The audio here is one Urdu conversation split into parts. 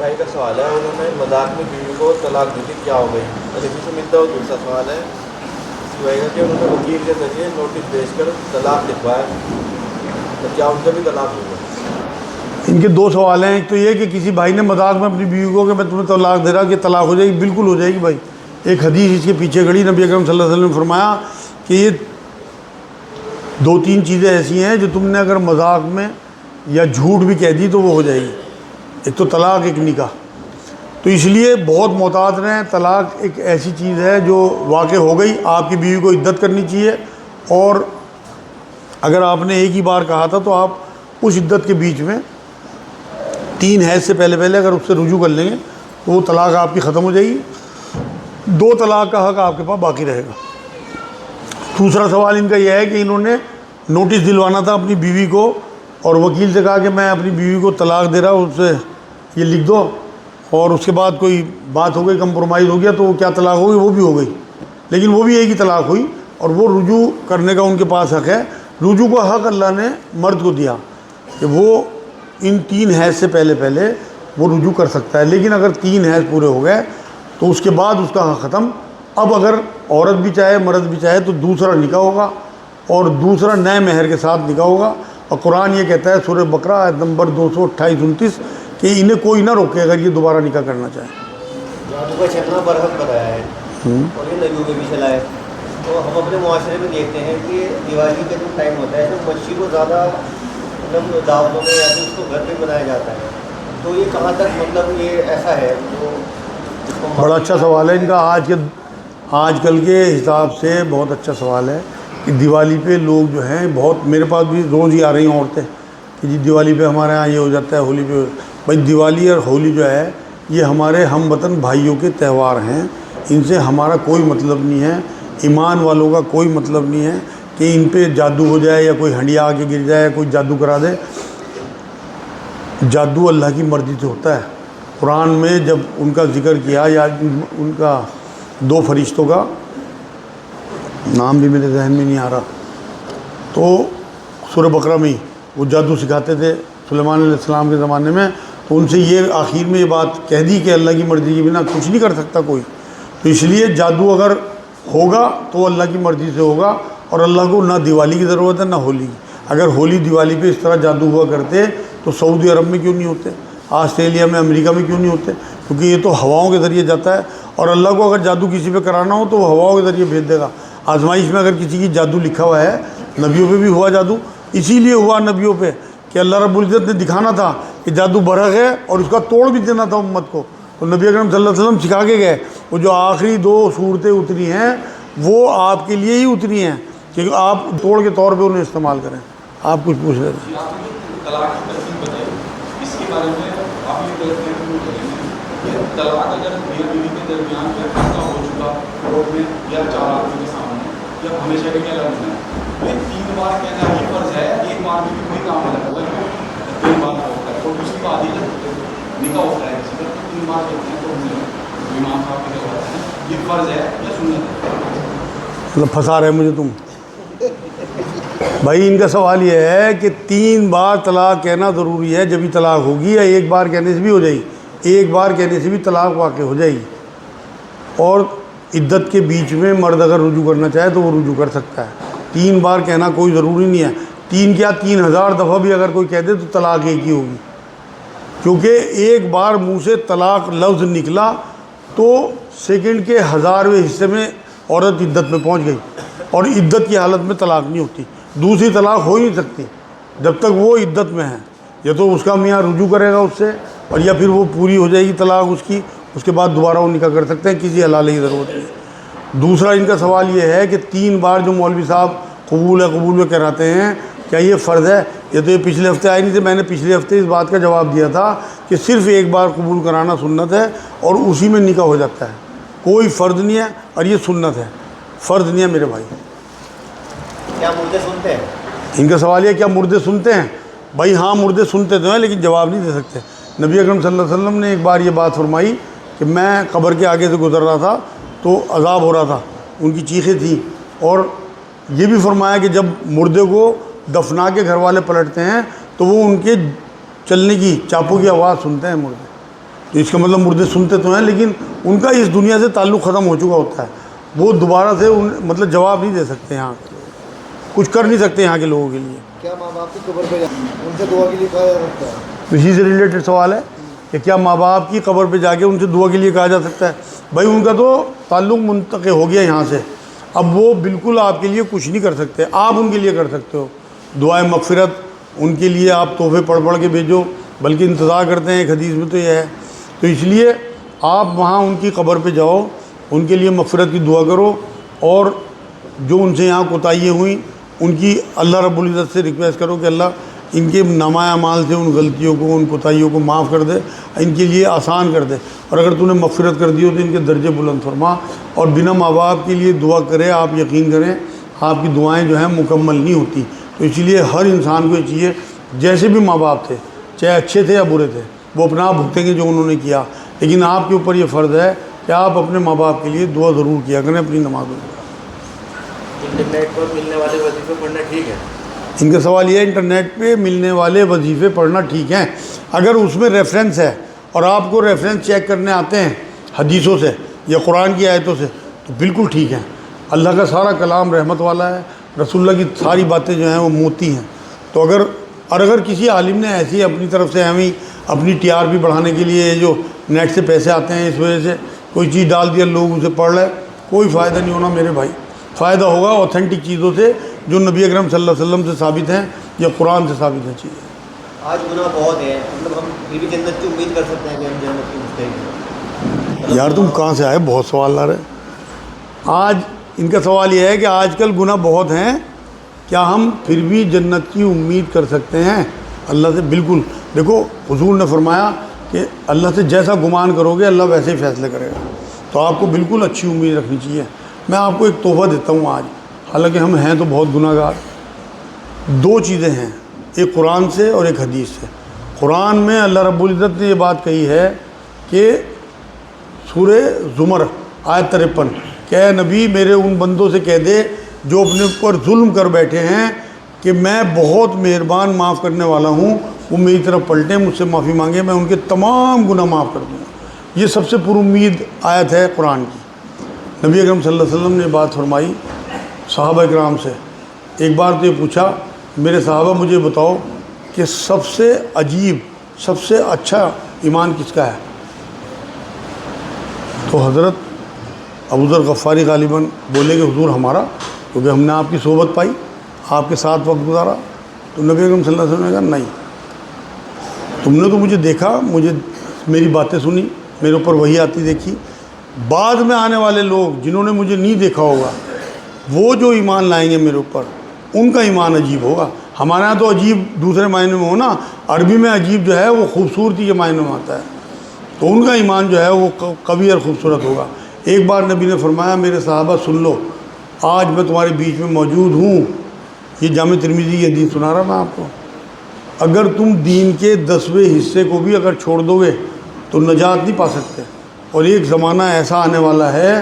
بھائی کا سوال ہے، انہوں نے مذاق میں بیوی کو طلاق دی تھی، کیا ہو گئی؟ اور اسی سے ملتا ہوا دوسرا سوال ہے بھائی کا کہ انہوں نے وکیل کے ذریعے نوٹس بھیج کر طلاق لکھوایا، تو کیا ان سے بھی طلاق ہو گئی؟ ان کے دو سوال ہیں. ایک تو یہ کہ کسی بھائی نے مذاق میں اپنی بیوی کو کہ میں تمہیں طلاق دے رہا کہ طلاق ہو جائے گی. بالکل ہو جائے گی بھائی. ایک حدیث اس کے پیچھے کھڑی. نبی اکرم صلی اللہ علیہ وسلم نے فرمایا کہ یہ دو تین چیزیں ایسی ہیں جو تم نے اگر مذاق میں یا جھوٹ بھی کہہ دی تو وہ ہو جائے گی. ایک تو طلاق، ایک نکاح. تو اس لیے بہت محتاط رہیں. طلاق ایک ایسی چیز ہے جو واقع ہو گئی، آپ کی بیوی کو عدت کرنی چاہیے، اور اگر آپ نے ایک ہی بار کہا تھا تو آپ اس عدت کے بیچ میں 3 حیض سے پہلے اگر اس سے رجوع کر لیں گے تو وہ طلاق آپ کی ختم ہو جائے گی. 2 طلاق کا حق آپ کے پاس باقی رہے گا. دوسرا سوال ان کا یہ ہے کہ انہوں نے نوٹس دلوانا تھا اپنی بیوی کو، اور وکیل سے کہا کہ میں اپنی بیوی کو طلاق دے رہا ہوں، اس سے یہ لکھ دو، اور اس کے بعد کوئی بات ہو گئی، کمپرومائز ہو گیا، تو وہ کیا طلاق ہو گئی؟ وہ بھی ہو گئی. لیکن وہ بھی ایک ہی طلاق ہوئی، اور وہ رجوع کرنے کا ان کے پاس حق ہے. رجوع کا حق اللہ نے مرد کو دیا کہ وہ ان 3 حیض سے پہلے وہ رجوع کر سکتا ہے. لیکن اگر 3 حیض پورے ہو گئے تو اس کے بعد اس کا حق ختم. اب اگر عورت بھی چاہے مرد بھی چاہے تو دوسرا نکاح ہوگا، اور دوسرا نئے مہر کے ساتھ نکاح ہوگا. اور قرآن یہ کہتا ہے سورہ بقرہ آیت نمبر 228-29 کہ انہیں کوئی نہ روکے اگر یہ دوبارہ نکاح کرنا چاہے. جادو کا چلنا برحق بتایا ہے اور یہ نبیوں میں بھی چلا ہے. تو ہم اپنے معاشرے میں دیکھتے ہیں کہ دیوالی کا جو ٹائم ہوتا ہے تو مچھلی کو زیادہ مطلب دعوتوں میں یا پھر اس کو گھر پہ بنایا جاتا ہے. تو یہ کہاں تک مطلب یہ ایسا ہے جو بڑا اچھا سوال ہے ان کا. آج کل کے حساب سے بہت اچھا سوال ہے کہ دیوالی پہ لوگ جو ہیں بہت، میرے پاس بھی روز ہی آ رہی ہیں عورتیں کہ جی دیوالی پہ ہمارے ہاں یہ ہو جاتا ہے، ہولی پہ. بھائی دیوالی اور ہولی جو ہے یہ ہمارے ہم وطن بھائیوں کے تہوار ہیں. ان سے ہمارا کوئی مطلب نہیں ہے، ایمان والوں کا کوئی مطلب نہیں ہے کہ ان پہ جادو ہو جائے یا کوئی ہنڈیا آ کے گر جائے، کوئی جادو کرا دے. جادو اللہ کی مرضی سے ہوتا ہے. قرآن میں جب ان کا ذکر کیا، یا ان کا 2 فرشتوں کا نام بھی میرے ذہن میں نہیں آ رہا، تو سورہ بقرہ میں وہ جادو سکھاتے تھے سلیمان علیہ السلام کے زمانے میں. تو ان سے یہ آخر میں یہ بات کہہ دی کہ اللہ کی مرضی کے بنا کچھ نہیں کر سکتا کوئی. تو اس لیے جادو اگر ہوگا تو اللہ کی مرضی سے ہوگا، اور اللہ کو نہ دیوالی کی ضرورت ہے نہ ہولی کی. اگر ہولی دیوالی پہ اس طرح جادو ہوا کرتے تو سعودی عرب میں کیوں نہیں ہوتے، آسٹریلیا میں، امریکہ میں کیوں نہیں ہوتے؟ کیونکہ یہ تو ہواؤں کے ذریعے جاتا ہے، اور اللہ کو اگر جادو کسی پہ کرانا ہو تو وہ ہواؤں کے ذریعے بھیج دے گا. آزمائش میں اگر کسی کی جادو لکھا ہوا ہے، نبیوں پہ بھی ہوا جادو، اسی لیے ہوا نبیوں پہ کہ اللہ رب العزت نے دکھانا تھا کہ جادو برحق ہے اور اس کا توڑ بھی دینا تھا امت کو. تو نبی اکرم صلی اللہ علیہ وسلم سکھا کے گئے. وہ جو آخری 2 صورتیں اتری ہیں وہ آپ کے لیے ہی اتری ہیں کہ آپ توڑ کے طور پہ انہیں استعمال کریں. آپ کچھ پوچھ رہے تھے. طلاق کی ترتیب بتائیے اس کے بارے میں. آپ یہ طلاق اگر میاں بیوی کے درمیان فیصلہ ہو چکا کورٹ میں یا 4 آدمیوں کے سامنے یا ہمیشہ کے لیے الگ ہونا ہے، یہ 3 بار کہنا یہ فرض ہے. ایک بار میں بھی کوئی کام الگ ہوگا، 3 بار ہوتا ہے اور دوسری بات یہ نکاح ہوتا ہے کسی کا 3 بار کہتے ہیں. تو امام صاحب کے جو ہے یہ فرض ہے یا سنت ہے؟ مطلب پھنسا رہے مجھے تم. بھائی ان کا سوال یہ ہے کہ 3 بار طلاق کہنا ضروری ہے جبھی طلاق ہوگی، یا ایک بار کہنے سے بھی ہو جائے گی؟ ایک بار کہنے سے بھی طلاق واقع ہو جائے گی، اور عدت کے بیچ میں مرد اگر رجوع کرنا چاہے تو وہ رجوع کر سکتا ہے. 3 بار کہنا کوئی ضروری نہیں ہے. 3 کیا 3000 دفعہ بھی اگر کوئی کہہ دے تو طلاق ایک ہی ہوگی. کیونکہ ایک بار منہ سے طلاق لفظ نکلا تو سیکنڈ کے 1000ویں حصے میں عورت عدت میں پہنچ گئی، اور عدت کی حالت میں طلاق نہیں ہوتی. دوسری طلاق ہو ہی نہیں سکتی جب تک وہ عدت میں ہے. یا تو اس کا میاں رجوع کرے گا اس سے، اور یا پھر وہ پوری ہو جائے گی طلاق اس کی، اس کے بعد دوبارہ وہ نکاح کر سکتے ہیں. کسی حلالے کی ضرورت نہیں. دوسرا ان کا سوال یہ ہے کہ 3 بار جو مولوی صاحب قبول ہے قبول میں کراتے ہیں، کیا یہ فرض ہے؟ یہ تو یہ پچھلے ہفتے آئے نہیں تھے. میں نے پچھلے ہفتے اس بات کا جواب دیا تھا کہ صرف ایک بار قبول کرانا سنت ہے، اور اسی میں نکاح ہو جاتا ہے. کوئی فرض نہیں ہے، اور یہ سنت ہے، فرض نہیں ہے میرے بھائی. کیا مردے سنتے ہیں؟ ان کا سوال یہ کیا مردے سنتے ہیں؟ بھائی ہاں مردے سنتے تو ہیں لیکن جواب نہیں دے سکتے. نبی اکرم صلی اللہ علیہ وسلم نے ایک بار یہ بات فرمائی کہ میں قبر کے آگے سے گزر رہا تھا تو عذاب ہو رہا تھا، ان کی چیخیں تھیں. اور یہ بھی فرمایا کہ جب مردے کو دفنا کے گھر والے پلٹتے ہیں تو وہ ان کے چلنے کی چاپوں کی آواز سنتے ہیں مردے. تو اس کا مطلب مردے سنتے تو ہیں لیکن ان کا اس دنیا سے تعلق ختم ہو چکا ہوتا ہے، وہ دوبارہ سے مطلب جواب نہیں دے سکتے، یہاں کچھ کر نہیں سکتے یہاں کے لوگوں کے لیے۔ کیا ماں باپ کی قبر پہ ان سے دعا کے لیے کہا جا سکتا ہے؟ اسی سے ریلیٹڈ سوال ہے کہ کیا ماں باپ کی قبر پہ جا کے ان سے دعا کے لیے کہا جا سکتا ہے؟ بھائی ان کا تو تعلق منتقل ہو گیا یہاں سے، اب وہ بالکل آپ کے لیے کچھ نہیں کر سکتے، آپ ان کے لیے کر سکتے ہو دعائے مغفرت، ان کے لیے آپ تحفے پڑھ کے بھیجو، بلکہ انتظار کرتے ہیں، ایک حدیث میں تو یہ ہے، تو اس لیے آپ وہاں ان کی قبر پہ جاؤ، ان کے لیے مغفرت کی دعا کرو، اور جو ان سے یہاں کوتاہیاں ہوئیں ان کی اللہ رب العزت سے ریکویسٹ کرو کہ اللہ ان کے نامہ اعمال سے ان غلطیوں کو، ان کوتاہیوں کو معاف کر دے، ان کے لیے آسان کر دے، اور اگر تو نے مغفرت کر دی ہو تو ان کے درجے بلند فرما، اور بنا ماں باپ کے لیے دعا کرے، آپ یقین کریں آپ کی دعائیں جو ہیں مکمل نہیں ہوتی، تو اسی لیے ہر انسان کو یہ چاہیے، جیسے بھی ماں باپ تھے، چاہے اچھے تھے یا برے تھے، وہ اپنا آپ بھگتیں گے جو انہوں نے کیا، لیکن آپ کے اوپر یہ فرض ہے کہ آپ اپنے ماں باپ کے لیے دعا ضرور کیا کریں اپنی نمازوں میں۔ انٹرنیٹ پر ملنے والے وظیفے پڑھنا ٹھیک ہے؟ ان کا سوال یہ ہے انٹرنیٹ پہ ملنے والے وظیفے پڑھنا ٹھیک ہیں اگر اس میں ریفرنس ہے اور آپ کو ریفرنس چیک کرنے آتے ہیں حدیثوں سے یا قرآن کی آیتوں سے تو بالکل ٹھیک ہیں۔ اللہ کا سارا کلام رحمت والا ہے، رسول اللہ کی ساری باتیں جو ہیں وہ موتی ہیں، تو اگر کسی عالم نے ایسی اپنی طرف سے ہمیں اپنی ٹی آر پی بڑھانے کے لیے جو نیٹ سے پیسے آتے ہیں اس وجہ سے کوئی چیز ڈال دیا لوگ اسے پڑھ لے، کوئی فائدہ نہیں ہونا میرے بھائی، فائدہ ہوگا اوتھینٹک چیزوں سے جو نبی اکرم صلی اللہ علیہ وسلم سے ثابت ہیں یا قرآن سے ثابت ہیں چیزیں۔ آج گناہ بہت ہے، مطلب ہم پھر بھی جنت کی امید کر سکتے ہیں کہ ہم جنت کی مستحق ہیں؟ یار تم کہاں سے آئے، بہت سوال لا رہے۔ آج ان کا سوال یہ ہے کہ آج کل گناہ بہت ہیں، کیا ہم پھر بھی جنت کی امید کر سکتے ہیں اللہ سے؟ بالکل، دیکھو حضور نے فرمایا کہ اللہ سے جیسا گمان کرو گے اللہ ویسے ہی فیصلے کرے گا، تو آپ کو بالکل اچھی امید رکھنی چاہیے۔ میں آپ کو ایک تحفہ دیتا ہوں آج، حالانکہ ہم ہیں تو بہت گناہ گار، دو چیزیں ہیں، ایک قرآن سے اور ایک حدیث سے۔ قرآن میں اللہ رب العزت نے یہ بات کہی ہے کہ سورہ زمر آیت 53 کہ اے نبی میرے ان بندوں سے کہہ دے جو اپنے اوپر ظلم کر بیٹھے ہیں کہ میں بہت مہربان معاف کرنے والا ہوں، وہ میری طرف پلٹیں، مجھ سے معافی مانگیں، میں ان کے تمام گناہ معاف کر دوں گا۔ یہ سب سے پر امید آیت ہے قرآن کی۔ نبی اکرم صلی اللہ علیہ وسلم نے بات فرمائی صحابہ اکرام سے، ایک بار تو یہ پوچھا میرے صحابہ مجھے بتاؤ کہ سب سے عجیب، سب سے اچھا ایمان کس کا ہے؟ تو حضرت ابوذر غفاری غالباً بولے کہ حضور ہمارا، کیونکہ ہم نے آپ کی صحبت پائی، آپ کے ساتھ وقت گزارا۔ تو نبی اکرم صلی اللہ علیہ وسلم نے کہا نہیں، تم نے تو مجھے دیکھا، مجھے میری باتیں سنی، میرے اوپر وحی آتی دیکھی، بعد میں آنے والے لوگ جنہوں نے مجھے نہیں دیکھا ہوگا وہ جو ایمان لائیں گے میرے اوپر ان کا ایمان عجیب ہوگا۔ ہمارے یہاں تو عجیب دوسرے معنی میں ہونا، عربی میں عجیب جو ہے وہ خوبصورتی کے معنی میں آتا ہے، تو ان کا ایمان جو ہے وہ قوی اور خوبصورت ہوگا۔ ایک بار نبی نے فرمایا میرے صحابہ سن لو، آج میں تمہارے بیچ میں موجود ہوں، یہ جامع ترمذی کی حدیث سنا رہا میں آپ کو، اگر تم دین کے 10ویں حصے کو بھی اگر چھوڑ دو گے تو نجات نہیں پا سکتے، اور ایک زمانہ ایسا آنے والا ہے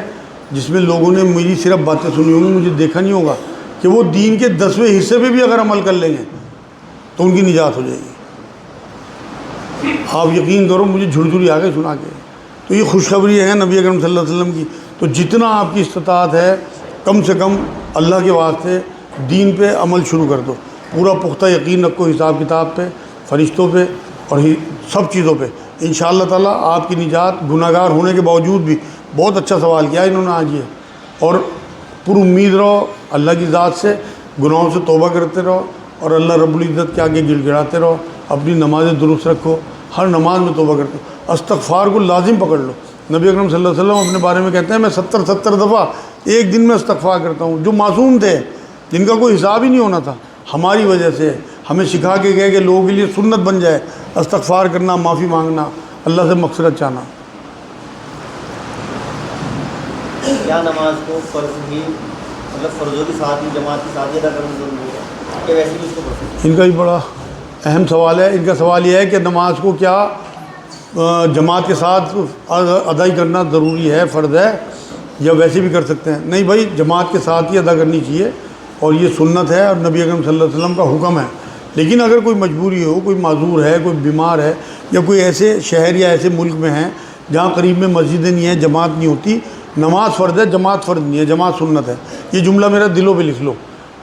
جس میں لوگوں نے میری صرف باتیں سنی ہوں گی، مجھے دیکھا نہیں ہوگا، کہ وہ دین کے 10ویں حصے پہ بھی اگر عمل کر لیں گے تو ان کی نجات ہو جائے گی۔ آپ یقین کرو مجھے جھڑجھڑی آ گئی سنا کے، تو یہ خوشخبری ہے نبی اکرم صلی اللہ علیہ وسلم کی۔ تو جتنا آپ کی استطاعت ہے کم سے کم اللہ کے واسطے دین پہ عمل شروع کر دو، پورا پختہ یقین رکھو حساب کتاب پہ، فرشتوں پہ اور سب چیزوں پہ، انشاءاللہ تعالیٰ آپ کی نجات گناہ گار ہونے کے باوجود بھی۔ بہت اچھا سوال کیا انہوں نے آج یہ، اور پر امید رہو اللہ کی ذات سے، گناہوں سے توبہ کرتے رہو اور اللہ رب العزت کے آگے گڑ گڑاتے رہو، اپنی نمازیں درست رکھو، ہر نماز میں توبہ کرتے ہو، استغفار کو لازم پکڑ لو۔ نبی اکرم صلی اللہ علیہ وسلم اپنے بارے میں کہتے ہیں میں 70 دفعہ ایک دن میں استغفار کرتا ہوں، جو معصوم تھے جن کا کوئی حساب ہی نہیں ہونا تھا، ہماری وجہ سے ہمیں سکھا کے گئے کہ لوگوں کے لیے سنت بن جائے استغفار کرنا، معافی مانگنا، اللہ سے مغفرت چاہنا۔ کیا نماز کو فرض ہی مطلب فرضوں کے ساتھ ہی جماعت کے ساتھ ہی ادا کرنا ضروری ہے کہ ویسے بھی اس کو پڑھ سکتے ہیں؟ ان کا بھی بڑا اہم سوال ہے۔ ان کا سوال یہ ہے کہ نماز کو کیا جماعت کے ساتھ ادائی کرنا ضروری ہے، فرض ہے، یا ویسے بھی کر سکتے ہیں؟ نہیں بھائی، جماعت کے ساتھ ہی ادا کرنی چاہیے، اور یہ سنت ہے اور نبی اکرم صلی اللہ علیہ وسلم کا حکم ہے لیکن اگر کوئی مجبوری ہو، کوئی معذور ہے، کوئی بیمار ہے، یا کوئی ایسے شہر یا ایسے ملک میں ہیں جہاں قریب میں مسجدیں نہیں ہیں، جماعت نہیں ہوتی، نماز فرض ہے، جماعت فرض نہیں ہے، جماعت سنت ہے. یہ جملہ میرا دلوں پہ لکھ لو.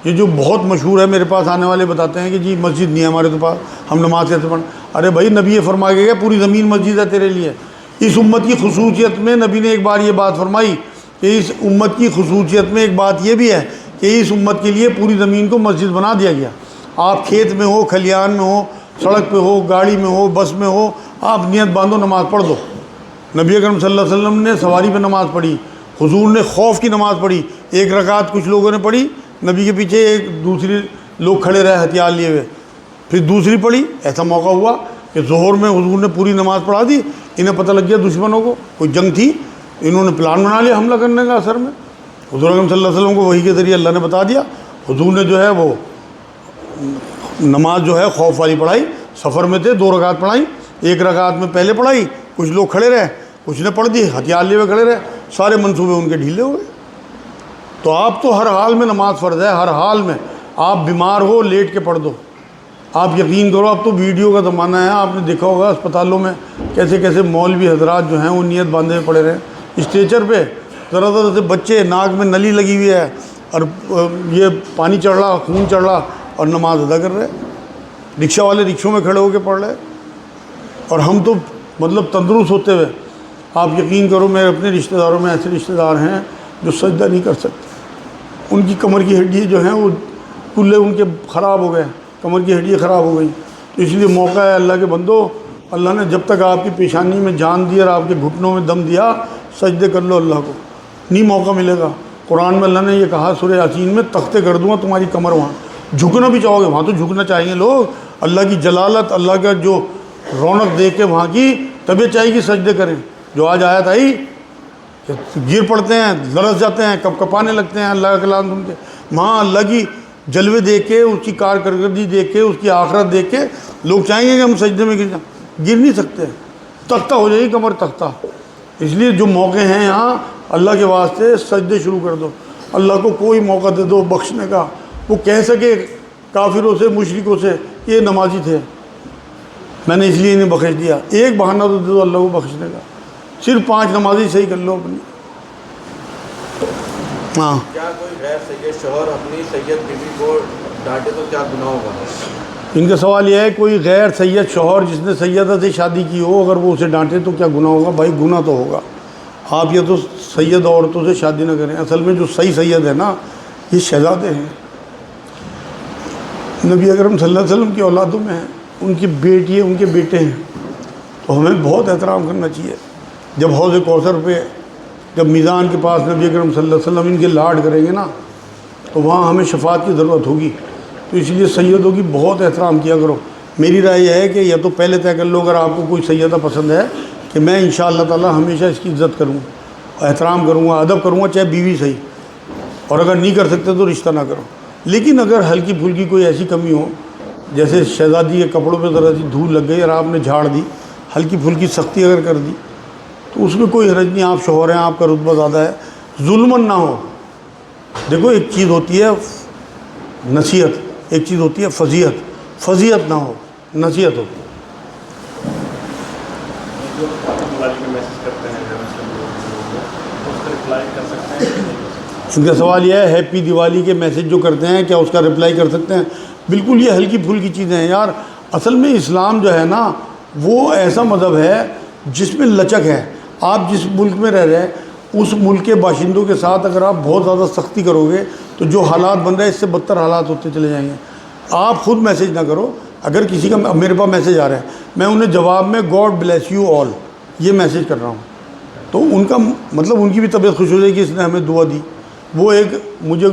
یہ جو بہت مشہور ہے، میرے پاس آنے والے بتاتے ہیں کہ جی مسجد نہیں ہے ہمارے تو پاس، ہم نماز کیسے پڑھیں؟ ارے بھائی، نبی یہ فرما کے گیا پوری زمین مسجد ہے تیرے لیے. اس امت کی خصوصیت میں نبی نے ایک بار یہ بات فرمائی کہ اس امت کی خصوصیت میں ایک بات یہ بھی ہے کہ اس امت کے لیے پوری زمین کو مسجد بنا دیا گیا. آپ کھیت میں ہو، کھلیان میں ہو، سڑک پہ ہو، گاڑی میں ہو، بس میں ہو، آپ نیت باندھو، نماز پڑھ دو. نبی اکرم صلی اللہ علیہ وسلم نے سواری پہ نماز پڑھی، حضور نے خوف کی نماز پڑھی. ایک رکعت کچھ لوگوں نے پڑھی، نبی کے پیچھے ایک دوسری لوگ کھڑے رہے ہتھیار لیے ہوئے، پھر دوسری پڑھی. ایسا موقع ہوا کہ ظہر میں حضور نے پوری نماز پڑھا دی. انہیں پتہ لگ گیا دشمنوں کو کوئی جنگ تھی، انہوں نے پلان بنا لیا حملہ کرنے کا. اثر میں حضور اکرم صلی اللہ علیہ وسلم کو وحی کے ذریعے اللہ نے بتا دیا. حضور نے جو ہے وہ نماز جو ہے خوف والی پڑھائی. سفر میں تھے، 2 رکعت پڑھائی. ایک رکعت میں پہلے پڑھائی، کچھ لوگ کھڑے رہے، کچھ نے پڑھ دی، ہتھیار لیے ہوئے کھڑے رہے، سارے منصوبے ان کے ڈھیلے ہو گئے. تو آپ تو ہر حال میں نماز فرض ہے، ہر حال میں. آپ بیمار ہو لیٹ کے پڑھ دو. آپ یقین کرو، اب تو ویڈیو کا زمانہ ہے. آپ نے دیکھا ہوگا اسپتالوں میں کیسے کیسے مولوی حضرات جو ہیں وہ نیت باندھے ہوئے پڑے رہے اسٹریچر پہ. ذرا ذرا سے بچے، ناک میں نلی لگی ہوئی ہے اور یہ پانی چڑھ رہا، خون چڑھ رہا، اور نماز ادا کر رہے. رکشہ والے رکشوں میں کھڑے ہو کے پڑھ رہے. اور ہم تو مطلب تندرست ہوتے ہوئے، آپ یقین کرو، میرے اپنے رشتہ داروں میں ایسے رشتہ دار ہیں جو سجدہ نہیں کر سکتے. ان کی کمر کی ہڈی جو ہیں وہ کلے ان کے خراب ہو گئے، کمر کی ہڈی خراب ہو گئی. تو اس لیے موقع ہے اللہ کے بندو، اللہ نے جب تک آپ کی پیشانی میں جان دی اور آپ کے گھٹنوں میں دم دیا، سجدے کر لو اللہ کو. نہیں موقع ملے گا. قرآن میں اللہ نے یہ کہا سورہ یاسین میں، تختے کر دوں گا تمہاری کمر. وہاں جھکنا بھی چاہو گے، وہاں تو جھکنا چاہیں گے لوگ. اللہ کی جلالت، اللہ کا جو رونق دیکھ کے وہاں کی طبیعت چاہیے کہ سجدے کریں. جو آج آیت آئی کہ گر پڑتے ہیں، لرز جاتے ہیں، کپ کپانے لگتے ہیں اللہ کا کلام سن کے. وہاں اللہ کی جلوے دیکھ کے، اس کی کارکردگی دیکھ کے، اس کی آخرت دیکھ کے لوگ چاہیں گے کہ ہم سجدے میں گر جائیں. گر نہیں سکتے، تختہ ہو جائے گی کمر، تختہ. اس لیے جو موقع ہیں یہاں اللہ کے واسطے سجدے شروع کر دو. اللہ کو کوئی موقع دے دو بخشنے کا. وہ کہہ سکے کافروں سے، مشرکوں سے، یہ نمازی تھے، میں نے اس لیے انہیں بخش دیا. ایک بہانہ تو دے دو اللہ کو بخشنے کا. صرف 5 نمازی صحیح کر لو اپنی. ہاں، کیا کوئی غیر سید شوہر اپنی سید بیوی کو ڈانٹے تو کیا گناہ ہوگا؟ ان کا سوال یہ ہے کوئی غیر سید شوہر جس نے سیدہ سے شادی کی ہو، اگر وہ اسے ڈانٹے تو کیا گناہ ہوگا؟ بھائی گناہ تو ہوگا. آپ یہ تو سید عورتوں سے شادی نہ کریں. اصل میں جو صحیح سید ہے نا، یہ شہزادے ہیں، نبی اکرم صلی اللہ علیہ وسلم کی اولادوں میں ہیں، ان کی بیٹی، ان کے بیٹے ہیں. تو ہمیں بہت احترام کرنا چاہیے. جب حوض کوثر پہ، جب میزان کے پاس نبی اکرم صلی اللہ علیہ وسلم ان کے لاڈ کریں گے نا، تو وہاں ہمیں شفاعت کی ضرورت ہوگی. تو اس لیے سیدوں کی بہت احترام کیا کرو. میری رائے یہ ہے کہ یا تو پہلے طے کر لو، اگر آپ کو کوئی سیدہ پسند ہے، کہ میں انشاءاللہ تعالی ہمیشہ اس کی عزت کروں، احترام کروں گا، ادب کروں گا، چاہے بیوی صحیح. اور اگر نہیں کر سکتے تو رشتہ نہ کرو. لیکن اگر ہلکی پھلکی کوئی ایسی کمی ہو، جیسے شہزادی کے کپڑوں پہ ذرا سی دھول لگ گئی اور آپ نے جھاڑ دی، ہلکی پھلکی سختی اگر کر دی، تو اس میں کوئی حرج نہیں. آپ شوہر ہیں، آپ کا رتبہ زیادہ ہے، ظلم نہ ہو. دیکھو ایک چیز ہوتی ہے نصیحت، ایک چیز ہوتی ہے فضیحت. فضیحت نہ ہو، نصیحت ہو. جو دیوالی کے میسج کرتے ہیں اس کا رپلائی کر سکتے ہیں؟ ان کا سوال یہ ہے ہیپی دیوالی کے میسج جو کرتے ہیں کیا اس کا رپلائی کر سکتے ہیں؟ بالکل، یہ ہلکی پھلکی چیزیں ہیں یار. اصل میں اسلام جو ہے نا، وہ ایسا مذہب ہے جس میں لچک ہے. آپ جس ملک میں رہ رہے ہیں، اس ملک کے باشندوں کے ساتھ اگر آپ بہت زیادہ سختی کرو گے تو جو حالات بن رہے ہیں اس سے بدتر حالات ہوتے چلے جائیں گے. آپ خود میسج نہ کرو. اگر کسی کا میرے پاس میسج آ رہا ہے، میں انہیں جواب میں گاڈ بلیس یو آل یہ میسج کر رہا ہوں، تو ان کا مطلب ان کی بھی طبیعت خوش ہو جائے کہ اس نے ہمیں دعا دی. وہ ایک مجھے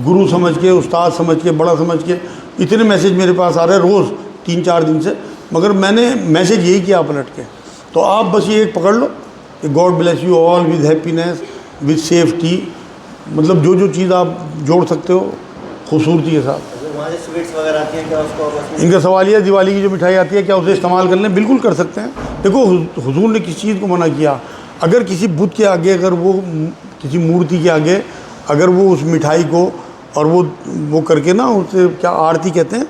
گرو سمجھ کے، استاد سمجھ کے، بڑا سمجھ کے اتنے میسج میرے پاس آ رہے ہیں روز 3-4 دن سے، مگر میں نے میسج یہی کیا پلٹ کے. تو آپ بس یہ ایک پکڑ لو کہ God bless you all with happiness with safety, مطلب جو چیز آپ جوڑ سکتے ہو خوبصورتی کے ساتھ. وہاں سے سویٹس وغیرہ آتی ہیں کیا اس کو؟ ان کا سوال یہ ہے دیوالی کی جو مٹھائی آتی ہے کیا اسے استعمال کر لیں؟ بالکل کر سکتے ہیں. دیکھو حضور نے کس چیز کو منع کیا؟ اگر کسی بت کے آگے، اگر وہ کسی مورتی کے آگے اگر وہ اس مٹھائی کو اور وہ کر کے نا، اسے کیا آرتی کہتے ہیں،